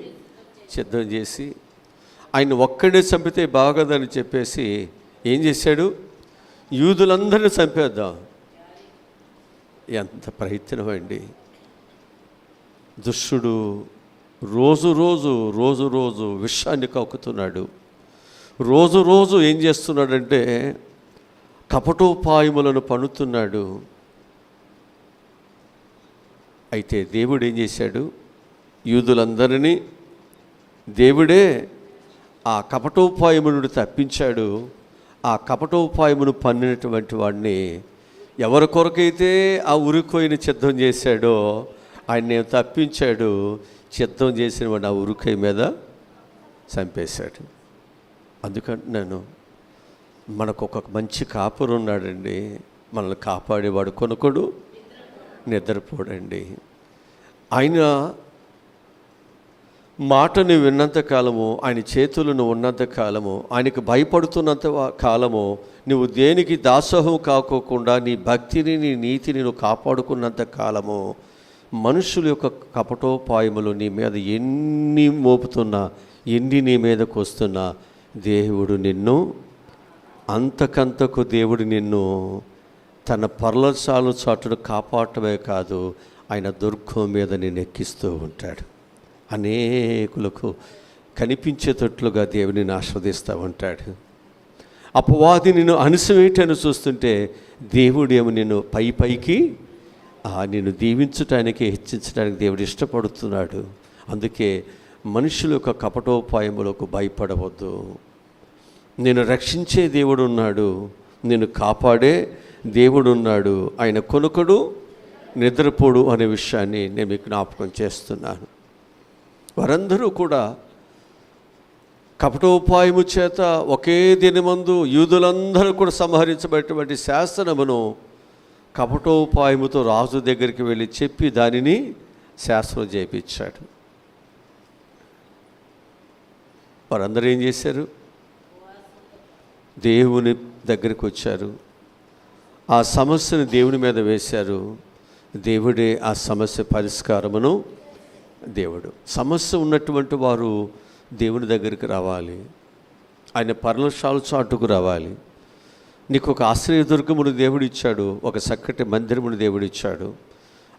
సిద్ధం చేసి, ఆయన ఒక్కడే చంపితే బాగదని చెప్పేసి ఏం చేశాడు? యూదులందరినీ చంపేద్దాం. ఎంత ప్రయత్నం అండి! దుష్టుడు రోజు రోజు విషాన్ని కక్కుతున్నాడు. రోజు ఏం చేస్తున్నాడంటే కపటోపాయములను పన్నుతున్నాడు. అయితే దేవుడు ఏం చేశాడు? యూదులందరినీ దేవుడే ఆ కపటోపాయము నుండి తప్పించాడు. ఆ కపటోపాయమును పన్నినటువంటి వాడిని ఎవరి కొరకైతే ఆ ఉరికొయ్యని సిద్ధం చేశాడో ఆయన తప్పించాడు. సిద్ధం చేసిన వాడు ఆ ఉరికొయ్య మీద చంపేశాడు. అందుకంటున్నాను, మనకు ఒక మంచి కాపురు ఉన్నాడండి. మనల్ని కాపాడేవాడు కొనుకోడు, నిద్రపోడండి. ఆయన మాటను విన్నంత కాలము, ఆయన చేతులను ఉన్నంత కాలము, ఆయనకు భయపడుతున్నంత కాలము నువ్వు దేనికి దాసోహం కాకోకుండా నీ భక్తిని నీ నీతిని నువ్వు కాపాడుకున్నంత కాలము మనుషుల యొక్క కపటోపాయములు నీ మీద ఎన్ని మోపుతున్నా, ఎన్ని నీ మీదకు వస్తున్నా దేవుడు నిన్ను అంతకంతకు దేవుడు నిన్ను తన పర్లశాల చాటును కాపాడటమే కాదు, ఆయన దుర్గం మీద నిన్ను ఎక్కిస్తూ ఉంటాడు. అనేకులకు కనిపించేటట్లుగా దేవుని ఆస్వాదిస్తూ ఉంటాడు. అపవాది నిన్ను అణిసివేయటాన్ని చూస్తుంటే దేవుడేమో నిన్ను పైకి నిన్ను దీవించటానికి, హెచ్చించడానికి దేవుడు ఇష్టపడుతున్నాడు. అందుకే మనుషుల యొక్క కపటోపాయములకు భయపడవద్దు. నేను రక్షించే దేవుడు ఉన్నాడు, నేను కాపాడే దేవుడు ఉన్నాడు. ఆయన కొనుకడు, నిద్రపోడు అనే విషయాన్ని నేను మీకు జ్ఞాపకం చేస్తున్నాను. వారందరూ కూడా కపటోపాయము చేత ఒకే దినమందు యూదులందరూ కూడా సంహరించబడేటువంటి శాసనమును కపటోపాయముతో రాజు దగ్గరికి వెళ్ళి చెప్పి దానిని శాసనం చేయించాడు. వారందరూ ఏం చేశారు? దేవుని దగ్గరికి వచ్చారు, ఆ సమస్యను దేవుని మీద వేశారు. దేవుడే ఆ సమస్య పరిష్కారమును దేవుడు. సమస్య ఉన్నటువంటి వారు దేవుని దగ్గరికి రావాలి, ఆయన పర్లశాల చాటుకు రావాలి. నీకు ఒక ఆశ్రయదుర్గమును దేవుడిచ్చాడు, ఒక చక్కటి మందిరమును దేవుడిచ్చాడు.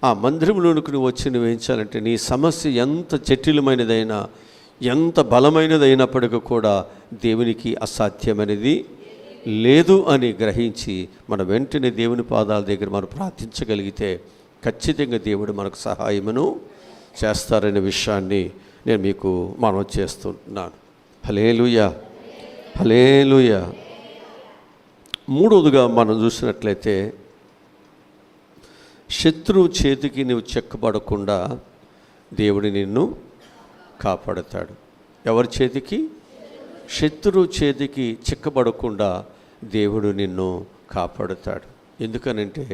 ఆ మందిరంలోనికి నువ్వు వచ్చి నువ్వు వేయించాలంటే నీ సమస్య ఎంత జటిలమైనదైనా, ఎంత బలమైనదైనప్పటికీ కూడా దేవునికి అసాధ్యమైనది లేదు అని గ్రహించి మన వెంటనే దేవుని పాదాల దగ్గర మనం ప్రార్థించగలిగితే ఖచ్చితంగా దేవుడు మనకు సహాయమును చేస్తారనే విషయాన్ని నేను మీకు మనవి చేస్తున్నాను. హల్లెలూయా, హల్లెలూయా. మూడవదిగా మనం చూసినట్లయితే శత్రువు చేతికి నువ్వు చెక్కబడకుండా దేవుడు నిన్ను కాపాడుతాడు. ఎవరి చేతికి? శత్రువు చేతికి చిక్కబడకుండా దేవుడు నిన్ను కాపాడుతాడు. ఎందుకనంటే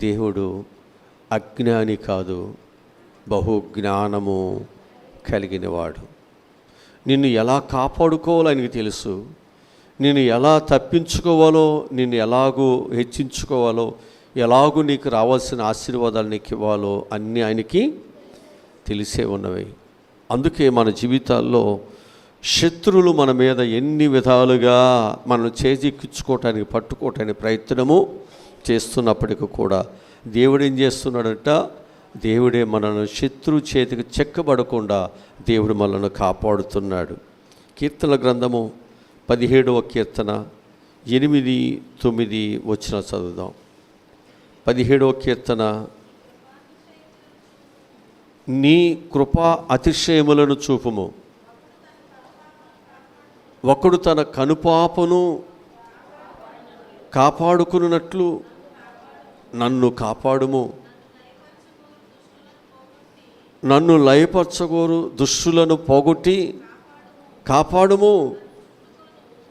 దేవుడు అజ్ఞాని కాదు, బహుజ్ఞానము కలిగినవాడు. నిన్ను ఎలా కాపాడుకోవాలో ఆయనకి తెలుసు. నిన్ను ఎలా తప్పించుకోవాలో, నిన్ను ఎలాగూ హెచ్చించుకోవాలో, ఎలాగూ నీకు రావాల్సిన ఆశీర్వాదాలు నీకు ఇవ్వాలో అన్నీ ఆయనకి తెలిసే ఉన్నవి. అందుకే మన జీవితాల్లో శత్రువులు మన మీద ఎన్ని విధాలుగా మనం చేజిక్కించుకోవటానికి, పట్టుకోవటానికి ప్రయత్నము చేస్తున్నప్పటికీ కూడా దేవుడు ఏం చేస్తున్నాడంట? దేవుడే మనను శత్రువు చేతికి చెక్కబడకుండా దేవుడు మనల్ని కాపాడుతున్నాడు. కీర్తన గ్రంథము 17వ కీర్తన 8, 9 వచనం చదువుదాం. 17వ కీర్తన. నీ కృపా అతిశయములను చూపుము, ఒకడు తన కనుపాపను కాపాడుకున్నట్లు నన్ను కాపాడుము. నన్ను లయపరచగోరు దుష్టులను పోగొట్టి కాపాడుము.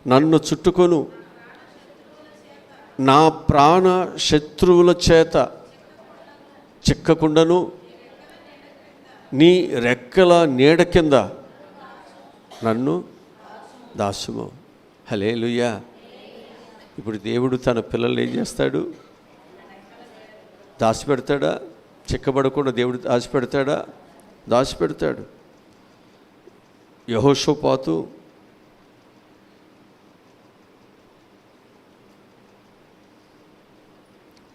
నన్ను చుట్టుకొను, నా ప్రాణ శత్రువుల చేత చిక్కకుండను నీ రెక్కల నీడ కింద నన్ను దాసుము. హల్లెలూయా. ఇప్పుడు దేవుడు తన పిల్లల్ని ఏం చేస్తాడు? దాచిపెడతాడా? చిక్కబడకుండా దేవుడు దాచిపెడతాడా? దాచిపెడతాడు. యెహోషాపాతు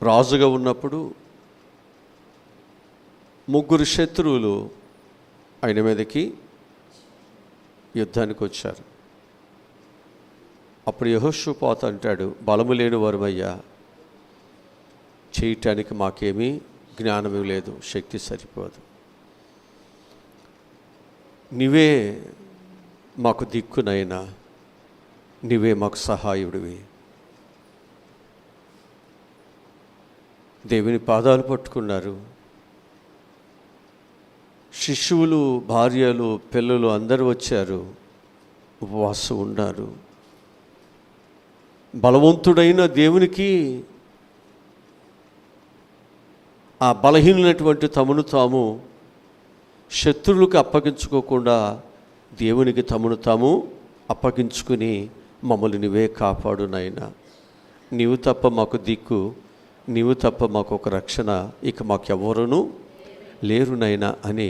రాజుగా ఉన్నప్పుడు 3 శత్రువులు ఆయన మీదకి యుద్ధానికి వచ్చారు. అప్పుడు యెహోషాపాతు అంటాడు, బలము లేని వారమయ్యా, చేయటానికి మాకేమీ జ్ఞానమే లేదు, శక్తి సరిపోదు. నీవే మాకు దిక్కునైనా, నీవే మాకు సహాయుడివి. దేవుని పాదాలు పట్టుకున్నారు. శిష్యులు, భార్యలు, పిల్లలు అందరూ వచ్చారు, ఉపవాసం ఉన్నారు. బలవంతుడైన దేవునికి ఆ బలహీనటువంటి తమను తాము శత్రువులకు అప్పగించుకోకుండా దేవునికి తమను తాము అప్పగించుకుని, మమ్మల్ని నువ్వే కాపాడు నాయనా, నీవు తప్ప మాకు దిక్కు, నీవు తప్ప మాకు ఒక రక్షణ, ఇక మాకెవరునూ లేరు నాయనా అని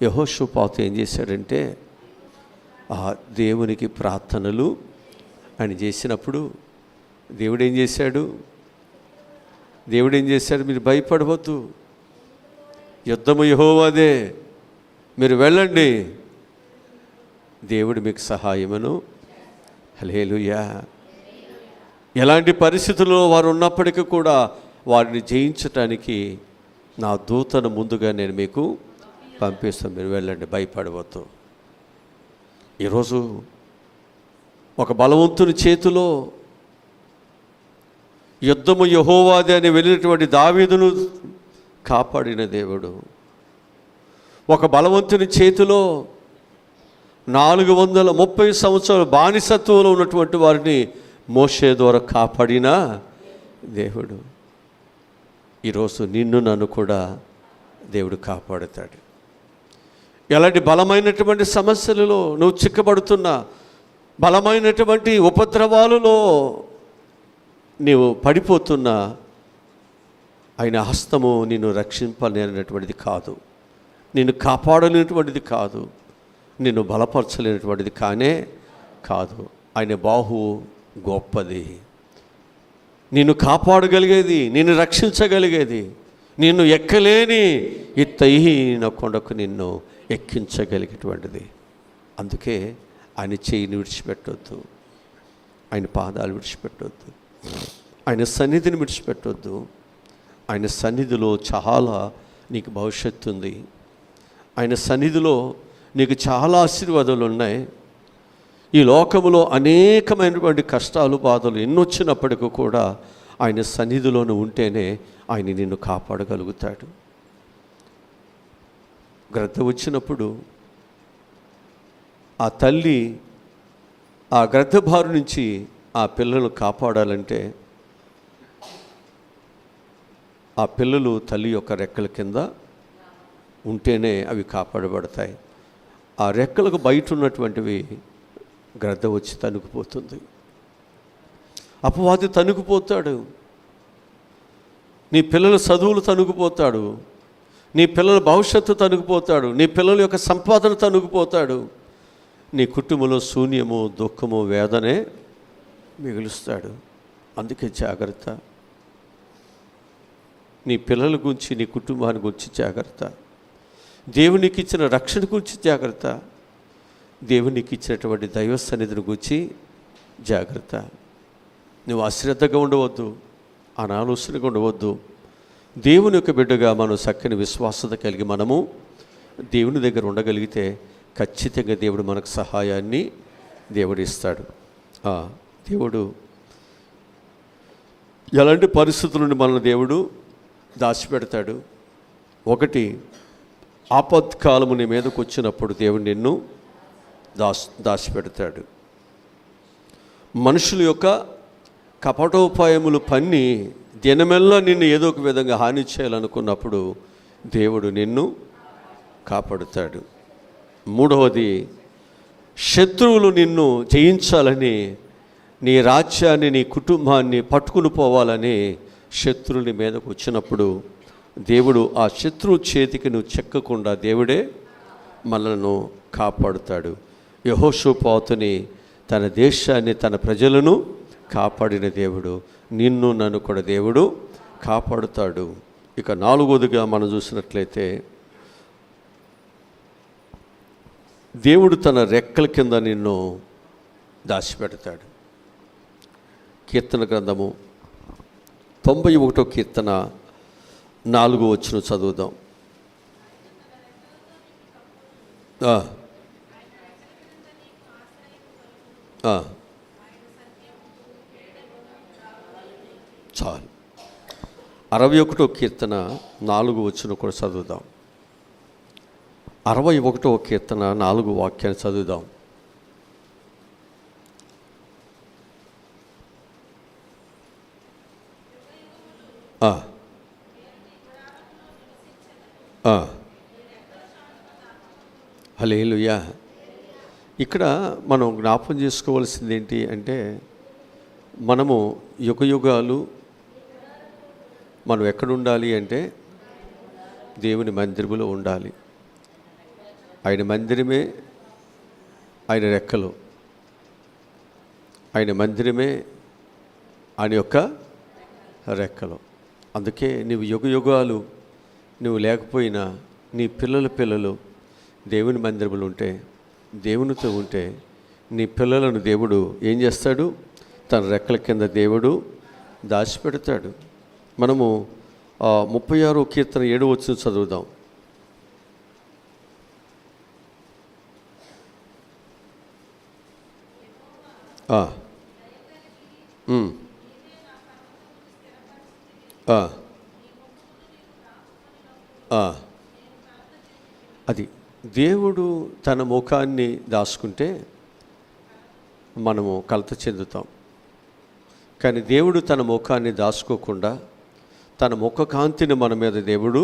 యెహోషాపాతు ఏం చేశాడంటే ఆ దేవునికి ప్రార్థనలు ఆయన చేసినప్పుడు దేవుడు ఏం చేశాడు? మీరు భయపడవద్దు, యుద్ధము యెహోవాదే, మీరు వెళ్ళండి, దేవుడు మీకు సహాయమును. హల్లెలూయా. ఎలాంటి పరిస్థితుల్లో వారు ఉన్నప్పటికీ కూడా వారిని జయించటానికి నా దూతను ముందుగా నేను మీకు పంపిస్తాను, మీరు వెళ్ళండి, భయపడవద్దు. ఈరోజు ఒక బలవంతుని చేతిలో యుద్ధము యెహోవాదే అని వెళ్ళినటువంటి దావీదును కాపాడిన దేవుడు, ఒక బలవంతుని చేతిలో 430 సంవత్సరాలు బానిసత్వంలో ఉన్నటువంటి వారిని మోషే ద్వారా కాపాడిన దేవుడు, ఈరోజు నిన్ను నన్ను కూడా దేవుడు కాపాడుతాడు. ఎలాంటి బలమైనటువంటి సమస్యలలో నువ్వు చిక్కబడుతున్నా, బలమైనటువంటి ఉపద్రవాలలో నీవు పడిపోతున్నా, ఆయన హస్తము నిన్ను రక్షింపలేనటువంటిది కాదు, నిన్ను కాపాడలేనటువంటిది కాదు, నిన్ను బలపరచలేనటువంటిది కానే కాదు. ఆయన బాహు గొప్పది. నిన్ను కాపాడగలిగేది, నిన్ను రక్షించగలిగేది, నిన్ను ఎక్కలేని ఎత్తైన కొండకు నిన్ను ఎక్కించగలిగేటువంటిది. అందుకే ఆయన చేయిని విడిచిపెట్టొద్దు, ఆయన పాదాలు విడిచిపెట్టొద్దు, ఆయన సన్నిధిని విడిచిపెట్టొద్దు. ఆయన సన్నిధిలో చాలా నీకు భవిష్యత్తు ఉంది. ఆయన సన్నిధిలో నీకు చాలా ఆశీర్వాదాలు ఉన్నాయి. ఈ లోకములో అనేకమైనటువంటి కష్టాలు, బాధలు ఎన్నొచ్చినప్పటికీ కూడా ఆయన సన్నిధిలోనే ఉంటేనే ఆయన నిన్ను కాపాడగలుగుతాడు. గ్రద్ద వచ్చినప్పుడు ఆ తల్లి ఆ గ్రద్ద బారు నుంచి ఆ పిల్లలను కాపాడాలంటే ఆ పిల్లలు తల్లి యొక్క రెక్కల కింద ఉంటేనే అవి కాపాడబడతాయి. ఆ రెక్కలకు బయట ఉన్నటువంటివి గ్రద్ద వచ్చి తనుకుపోతుంది. అపవాది తనుకుపోతాడు, నీ పిల్లల చదువులు తనుకుపోతాడు, నీ పిల్లల భవిష్యత్తు తనుకుపోతాడు, నీ పిల్లల యొక్క సంపాదన తనుకుపోతాడు, నీ కుటుంబంలో శూన్యము, దుఃఖము, వేదనే మిగులుస్తాడు. అందుకే జాగ్రత్త. నీ పిల్లల గురించి, నీ కుటుంబాన్ని గురించి జాగ్రత్త. దేవునికి ఇచ్చిన రక్షణ గురించి జాగ్రత్త. దేవునికి ఇచ్చినటువంటి దైవ సన్నిధిని గురించి జాగ్రత్త. నువ్వు అశ్రద్ధగా ఉండవద్దు, అనాలోచనగా ఉండవద్దు. దేవుని యొక్క బిడ్డగా మనం చక్కని విశ్వాసత కలిగి మనము దేవుని దగ్గర ఉండగలిగితే ఖచ్చితంగా దేవుడు మనకు సహాయాన్ని దేవుడు ఇస్తాడు. దేవుడు ఎలాంటి పరిస్థితుల నుండి మనల్ని దేవుడు దాచిపెడతాడు? ఒకటి, ఆపత్కాలము నీ మీదకు వచ్చినప్పుడు దేవుడు నిన్ను దాచిపెడతాడు. మనుషుల యొక్క కపటోపాయములు పన్ని దినమెల్లా నిన్ను ఏదో ఒక విధంగా హాని చేయాలనుకున్నప్పుడు దేవుడు నిన్ను కాపాడుతాడు. మూడవది, శత్రువులు నిన్ను జయించాలని, నీ రాజ్యాన్ని, నీ కుటుంబాన్ని పట్టుకుని పోవాలని శత్రువుని మీదకు వచ్చినప్పుడు దేవుడు ఆ శత్రువు చేతికి నువ్వు చెక్కకుండా దేవుడే మనలను కాపాడుతాడు. యెహోషాపాతుని, తన దేశాన్ని, తన ప్రజలను కాపాడిన దేవుడు నిన్ను నన్ను కూడా దేవుడు కాపాడుతాడు. ఇక నాలుగోదిగా మనం చూసినట్లయితే దేవుడు తన రెక్కల కింద నిన్ను దాచిపెడతాడు. కీర్తన గ్రంథము 91వ కీర్తన 4వ వచనం చదువుదాం. చాలు. 61వ కీర్తన 4వ వచనం కూడా చదువుదాం. 61వ కీర్తన 4వ వాక్యాన్ని చదువుదాం. హల్లెలూయా. ఇక్కడ మనం జ్ఞాపకం చేసుకోవాల్సింది ఏంటి అంటే, మనము యుగయుగాలు మనం ఎక్కడ ఉండాలి అంటే దేవుని మందిరములో ఉండాలి. ఆయన మందిరమే ఆయన రెక్కలు, ఆయన మందిరమే ఆయన యొక్క రెక్కలు. అందుకే నువ్వు యుగయుగాలు నువ్వు లేకపోయినా నీ పిల్లలు దేవుని మందిరములు ఉంటే, దేవునితో ఉంటే, నీ పిల్లలను దేవుడు ఏం చేస్తాడు? తన రెక్కల కింద దేవుడు దాచిపెడతాడు. మనము 36వ కీర్తన 7వ వచనం చదువుదాం. అది దేవుడు తన ముఖాన్ని దాచుకుంటే మనము కలత చెందుతాం. కానీ దేవుడు తన ముఖాన్ని దాచుకోకుండా తన ముఖ కాంతిని మన మీద దేవుడు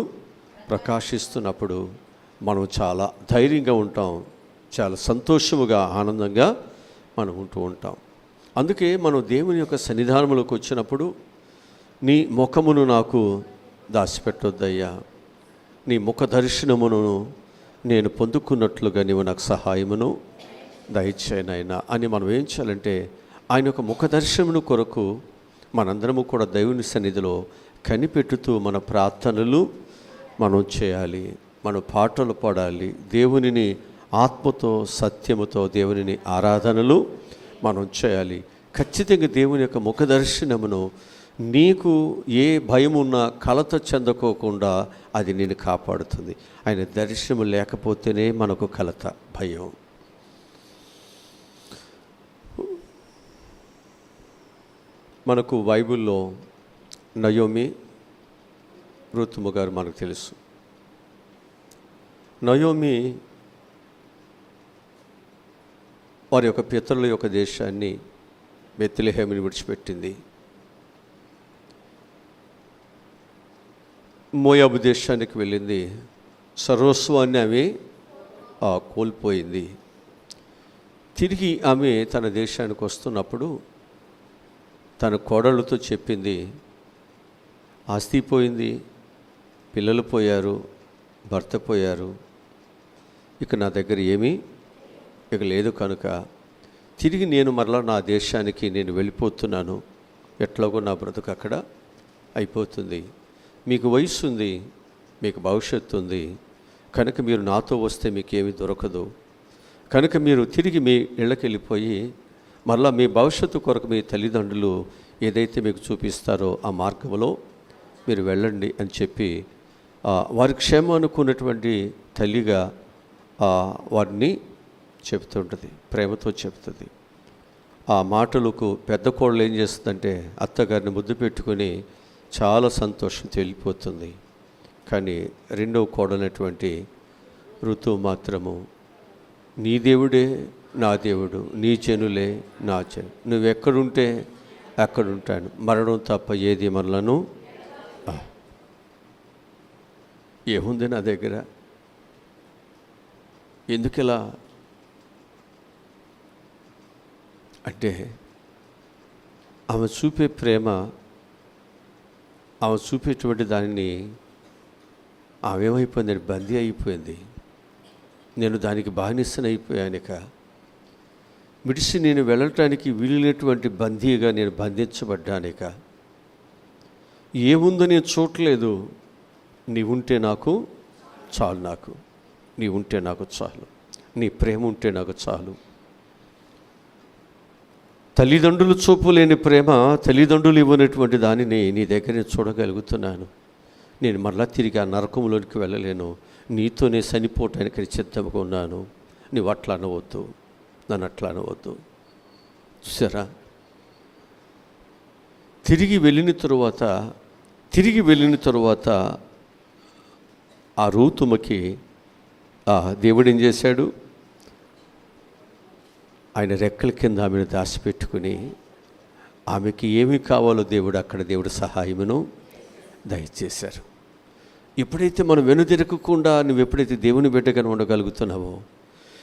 ప్రకాశిస్తున్నప్పుడు మనం చాలా ధైర్యంగా ఉంటాం, చాలా సంతోషముగా, ఆనందంగా మనం ఉంటూ ఉంటాం. అందుకే మనం దేవుని యొక్క సన్నిధానంలోకి వచ్చినప్పుడు, నీ ముఖమును నాకు దాచిపెట్టొద్దయ్యా, నీ ముఖ దర్శనమును నేను పొందుకున్నట్లుగా నీవు నాకు సహాయమును దయచేయనైనా అని మనం ఏం చేయాలంటే, ఆయన యొక్క ముఖ దర్శనమును కొరకు మనందరము కూడా దేవుని సన్నిధిలో కనిపెట్టుతూ మన ప్రార్థనలు మనం చేయాలి, మన పాటలు పాడాలి, దేవునిని ఆత్మతో సత్యముతో దేవునిని ఆరాధనలు మనం చేయాలి. ఖచ్చితంగా దేవుని యొక్క ముఖదర్శనమును నీకు ఏ భయమున్నా కలత చెందకోకుండా అది నేను కాపాడుతుంది. ఆయన దర్శనము లేకపోతేనే మనకు కలత, భయం. మనకు బైబిల్లో నయోమి, రూతు గారు మనకు తెలుసు. నయోమి వారి యొక్క పితరుల యొక్క దేశాన్ని బెత్లెహేముని విడిచిపెట్టింది. మోయాబు దేశానికి వెళ్ళింది. సర్వస్వాన్ని ఆమె కోల్పోయింది. తిరిగి ఆమె తన దేశానికి వస్తున్నప్పుడు తన కోడళ్ళతో చెప్పింది, ఆస్తి పోయింది, పిల్లలు పోయారు, భర్త పోయారు, ఇక నా దగ్గర ఏమీ ఇక లేదు, కనుక తిరిగి నేను మరలా నా దేశానికి నేను వెళ్ళిపోతున్నాను. ఎట్లాగో నా బ్రతుకు అక్కడ అయిపోతుంది. మీకు వయసు ఉంది, మీకు భవిష్యత్తు ఉంది, కనుక మీరు నాతో వస్తే మీకేమీ దొరకదు. కనుక మీరు తిరిగి మీ ఇళ్ళకి వెళ్ళిపోయి మరలా మీ భవిష్యత్తు కొరకు మీ తల్లిదండ్రులు ఏదైతే మీకు చూపిస్తారో ఆ మార్గంలో మీరు వెళ్ళండి అని చెప్పి వారి క్షేమం అనుకున్నటువంటి తల్లిగా వారిని చెప్తుంటుంది, ప్రేమతో చెప్తుంది. ఆ మాటలకు పెద్ద కోడలు ఏం చేస్తుందంటే అత్తగారిని ముద్దు పెట్టుకొని చాలా సంతోషంతో వెళ్ళిపోతుంది. కానీ రెండవ కోడలైనటువంటి ఋతు మాత్రము, నీ దేవుడే నా దేవుడు, నీ జనులే నా జను, నువ్వెక్కడుంటే అక్కడుంటాను, మరణం తప్ప ఏది మనలను. ఏముంది నా దగ్గర, ఎందుకిలా అంటే ఆమె చూపే ప్రేమ, ఆమె చూపేటువంటి దానిని ఆమె ఏమైపోయింది, బందీ అయిపోయింది. నేను దానికి బానిసనైపోయానిక, విడిసి నేను వెళ్ళటానికి వీలులేటువంటి బందీగా నేను బంధించబడ్డానిక. ఏముందో నేను చూడలేదు, నీ ఉంటే నాకు చాలు, నాకు నీ ఉంటే నాకు చాలు, నీ ప్రేమ ఉంటే నాకు చాలు. తల్లిదండ్రులు చూపులేని ప్రేమ, తల్లిదండ్రులు ఇవ్వనటువంటి దానిని నీ దగ్గర నేను చూడగలుగుతున్నాను. నేను మరలా తిరిగి ఆ నరకంలోనికి వెళ్ళలేను, నీతోనే చనిపోవటానికి సిద్ధంగా ఉన్నాను. నువ్వు అట్లా అనవద్దు, నన్ను అట్లా అనవద్దు. చూసారా, తిరిగి వెళ్ళిన తరువాత ఆ రూతుమకి దేవుడు ఏం చేశాడు, ఆయన రెక్కల కింద ఆమెను దాచిపెట్టుకుని ఆమెకి ఏమి కావాలో దేవుడు సహాయమును దయచేశారు. ఎప్పుడైతే మనం వెనుదిరగకుండా నువ్వు ఎప్పుడైతే దేవుని బిడ్డగా ఉండగలుగుతున్నావో,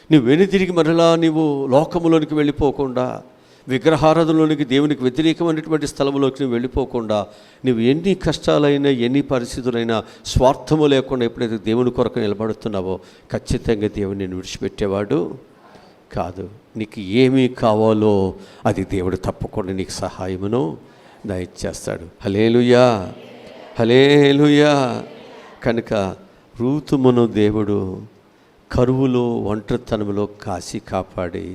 నువ్వు వెనుదిరిగి మరలా నువ్వు లోకములోనికి వెళ్ళిపోకుండా, విగ్రహారాధనలోనికి, దేవునికి వ్యతిరేకమైనటువంటి స్థలంలోకి నువ్వు వెళ్ళిపోకుండా, నువ్వు ఎన్ని కష్టాలైనా ఎన్ని పరిస్థితులైనా స్వార్థము లేకుండా ఎప్పుడైతే దేవుని కొరకు నిలబడుతున్నావో ఖచ్చితంగా దేవుని నేను విడిచిపెట్టేవాడు కాదు. నీకు ఏమీ కావాలో అది దేవుడు తప్పకుండా నీకు సహాయమును దయచేస్తాడు. హల్లెలూయా, హల్లెలూయా. కనుక రూతుమను దేవుడు కరువులో, ఒంటరితనంలో కాసి కాపాడి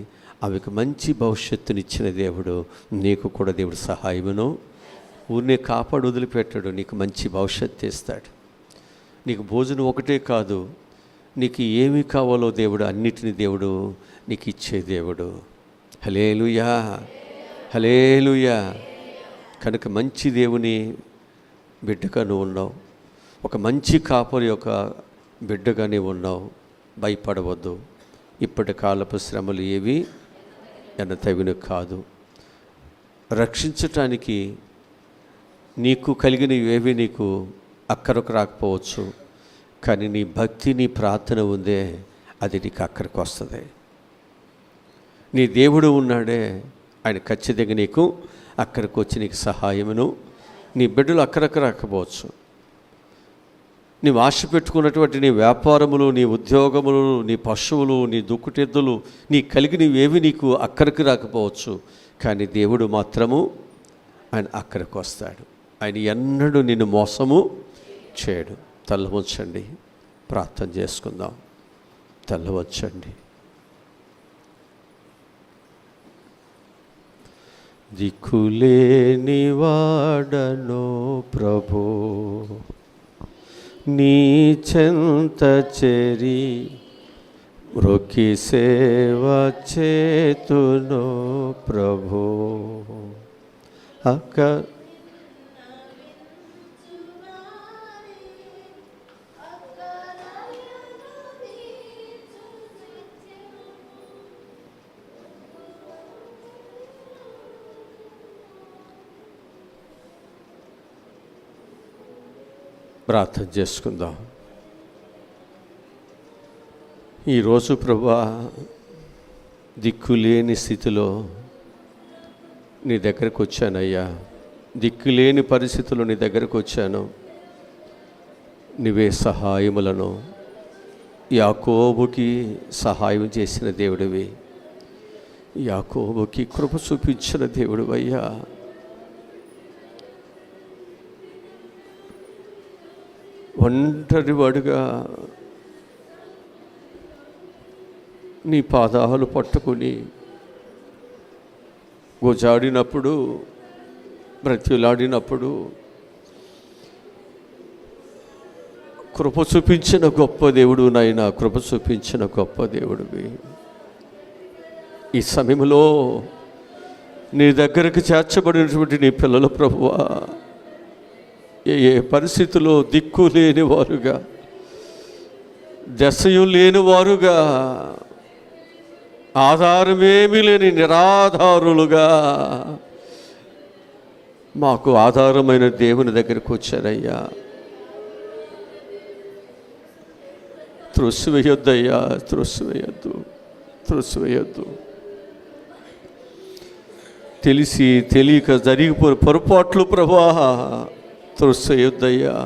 ఆమెకు మంచి భవిష్యత్తునిచ్చిన దేవుడు, నీకు కూడా దేవుడు సహాయమును ఊరినే కాపాడు వదిలిపెట్టాడు. నీకు మంచి భవిష్యత్తు ఇస్తాడు. నీకు భోజనం ఒకటే కాదు, నీకు ఏమి కావాలో దేవుడు అన్నిటిని దేవుడు నీకు ఇచ్చే దేవుడు. హల్లెలూయా, హల్లెలూయా. కనుక మంచి దేవుని బిడ్డగా నువ్వు ఉన్నావు, ఒక మంచి కాపరి యొక్క బిడ్డగా నీవు ఉన్నావు. భయపడవద్దు. ఇప్పటి కాలపు శ్రమలు ఏవి తగిన కాదు. రక్షించటానికి నీకు కలిగినవి నీకు అక్కరకు రాకపోవచ్చు, కానీ నీ భక్తి, నీ ప్రార్థన ఉందే, అది నీకు అక్కడికి వస్తుంది. నీ దేవుడు ఉన్నాడే, ఆయన ఖచ్చితంగా నీకు అక్కడికి వచ్చి నీకు సహాయమును, నీ బిడ్డలు అక్కడికి రాకపోవచ్చు. నీవు ఆశ పెట్టుకున్నటువంటి నీ వ్యాపారములు, నీ ఉద్యోగములు, నీ పశువులు, నీ దుక్కుటెద్దులు, నీ కలిగినవేవి నీకు అక్కడికి రాకపోవచ్చు, కానీ దేవుడు మాత్రము ఆయన అక్కడికి వస్తాడు. ఆయన ఎన్నడూ నిన్ను మోసము చేయడు. తల్లవచ్చండి, ప్రార్థన చేసుకుందాం. తల్లవచ్చండి. దిక్కులేని వాడను ప్రభు, నీ చెంత చేరి మ్రొక్కి సేవ చేతును ప్రభు. అక్క ప్రార్థన చేసుకుందాం. ఈరోజు ప్రభువా, దిక్కులేని స్థితిలో నీ దగ్గరకు వచ్చానయ్యా. దిక్కులేని పరిస్థితుల్లో నీ దగ్గరకు వచ్చాను. నీవే సహాయములను యాకోబుకి సహాయం చేసిన దేవుడివి, యాకోబుకి కృప చూపించిన దేవుడివయ్యా. ఒంటరివాడుగా నీ పాదాలు పట్టుకుని గోజాడినప్పుడు, బ్రతిలాడినప్పుడు కృప చూపించిన గొప్ప దేవుడు నాయన, కృప చూపించిన గొప్ప దేవుడివి. ఈ సమయంలో నీ దగ్గరకు చేర్చబడినటువంటి నీ పిల్లల ప్రభువా, ఏ పరిస్థితుల్లో దిక్కు లేని వారుగా, దశయం లేని వారుగా, ఆధారమేమీ లేని నిరాధారులుగా మాకు ఆధారమైన దేవుని దగ్గరికి వచ్చారయ్యా. త్రోసివేయొద్దయ్యా, త్రోసివేయొద్దు, త్రోసివేయొద్దు. తెలిసి తెలియక జరిగిపోయిన పొరపాట్లు ప్రభా త్రోసివేయొద్దయ్యా.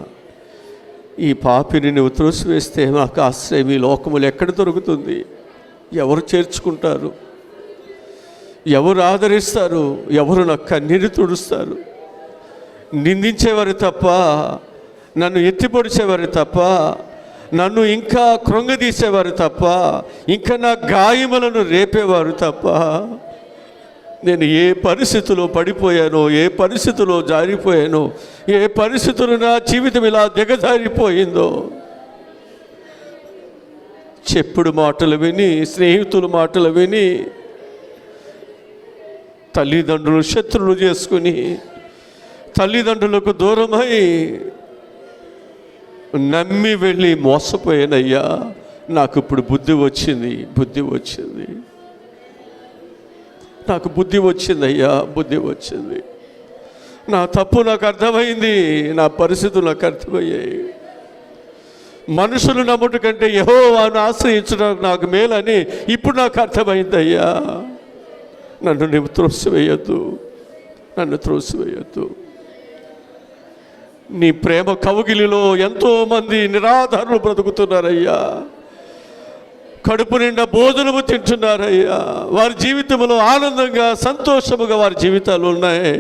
ఈ పాపిని నువ్వు త్రోసివేస్తే నాకు ఆశ్రయం ఈ లోకములు ఎక్కడ దొరుకుతుంది? ఎవరు చేర్చుకుంటారు? ఎవరు ఆదరిస్తారు? ఎవరు నా కన్నీరు తుడుస్తారు? నిందించేవారు తప్ప, నన్ను ఎత్తిపొడిచేవారు తప్ప, నన్ను ఇంకా కృంగదీసేవారు తప్ప, ఇంకా నా గాయములను రేపేవారు తప్ప, నేను ఏ పరిస్థితిలో పడిపోయానో, ఏ పరిస్థితిలో జారిపోయానో, ఏ పరిస్థితులు నా జీవితం ఇలా దిగజారిపోయిందో, చెప్పుడు మాటలు విని, స్నేహితుల మాటలు విని, తల్లిదండ్రులు శత్రువులు చేసుకుని, తల్లిదండ్రులకు దూరమై నమ్మి వెళ్ళి మోసపోయానయ్యా. నాకు ఇప్పుడు బుద్ధి వచ్చింది, బుద్ధి వచ్చింది, నాకు బుద్ధి వచ్చిందయ్యా, బుద్ధి వచ్చింది. నా తప్పు నాకు అర్థమైంది, నా పరిస్థితులు నాకు అర్థమయ్యాయి. మనుషులు నమ్ముట కంటే యెహోవాను ఆశ్రయించడం నాకు మేలని ఇప్పుడు నాకు అర్థమైందయ్యా. నన్ను నువ్వు త్రోసివేయొద్దు, నన్ను త్రోసివేయొద్దు. నీ ప్రేమ కవుగిలిలో ఎంతోమంది నిరాధారులు బ్రతుకుతున్నారయ్యా. కడుపు నిండా భోజనము తింటున్నారయ్యా. వారి జీవితంలో ఆనందంగా, సంతోషముగా వారి జీవితాలు ఉన్నాయి.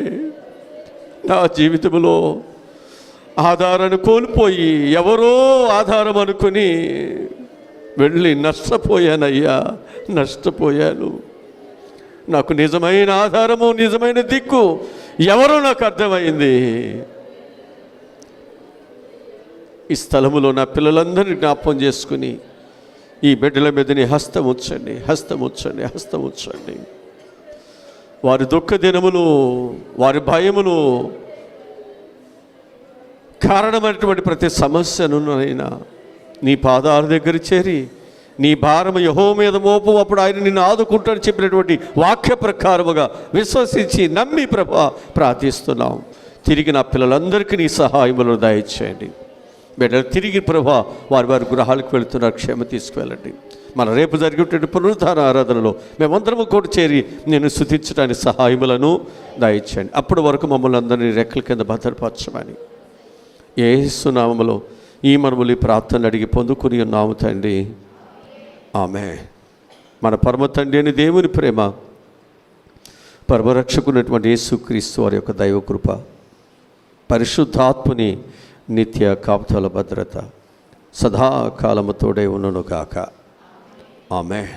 నా జీవితంలో ఆధారాన్ని కోల్పోయి ఎవరో ఆధారం అనుకుని వెళ్ళి నష్టపోయానయ్యా, నష్టపోయాను. నాకు నిజమైన ఆధారము, నిజమైన దిక్కు ఎవరో నాకు అర్థమైంది. ఈ స్థలములో నా పిల్లలందరినీ జ్ఞాపకం చేసుకుని ఈ బిడ్డల మీదని హస్తం ఉంచండి, హస్తం ఉంచండి, హస్తం ఉంచండి. వారి దుఃఖ దినములు, వారి భయములు కారణమైనటువంటి ప్రతి సమస్యను అయినా నీ పాదాల దగ్గర చేరి నీ భారము యెహోవా మీద మోపు, అప్పుడు ఆయన నిన్ను ఆదుకుంటాడని చెప్పినటువంటి వాక్య ప్రకారముగా విశ్వసించి నమ్మి ప్రభా ప్రార్థిస్తున్నాం. తిరిగి నా పిల్లలందరికీ నీ సహాయములను దయచేయండి. బిడ్డలు తిరిగి ప్రభా వారి వారి గృహాలకు వెళుతున్నారు, క్షేమ తీసుకువెళ్ళండి. మన రేపు జరిగేటువంటి పునరుద్ధార ఆరాధనలో మేమందరము కూడా చేరి నేను స్తుతించడానికి సహాయములను దయచేయండి. అప్పటి వరకు మమ్మల్ని అందరినీ రెక్కల కింద భద్రపరచమని యేసు నామములో ఈ మనములు ప్రార్థన అడిగి పొందుకుని ఉన్నాము తండ్రి, ఆమేన్. మన పరమ తండ్రి అని దేవుని ప్రేమ, పరమరక్షకునటువంటి యేసుక్రీస్తు వారి యొక్క దైవకృప, పరిశుద్ధాత్ముని నిత్య కాపుదల భద్రత సదాకాలము తోడై ఉండును గాక. ఆమేన్.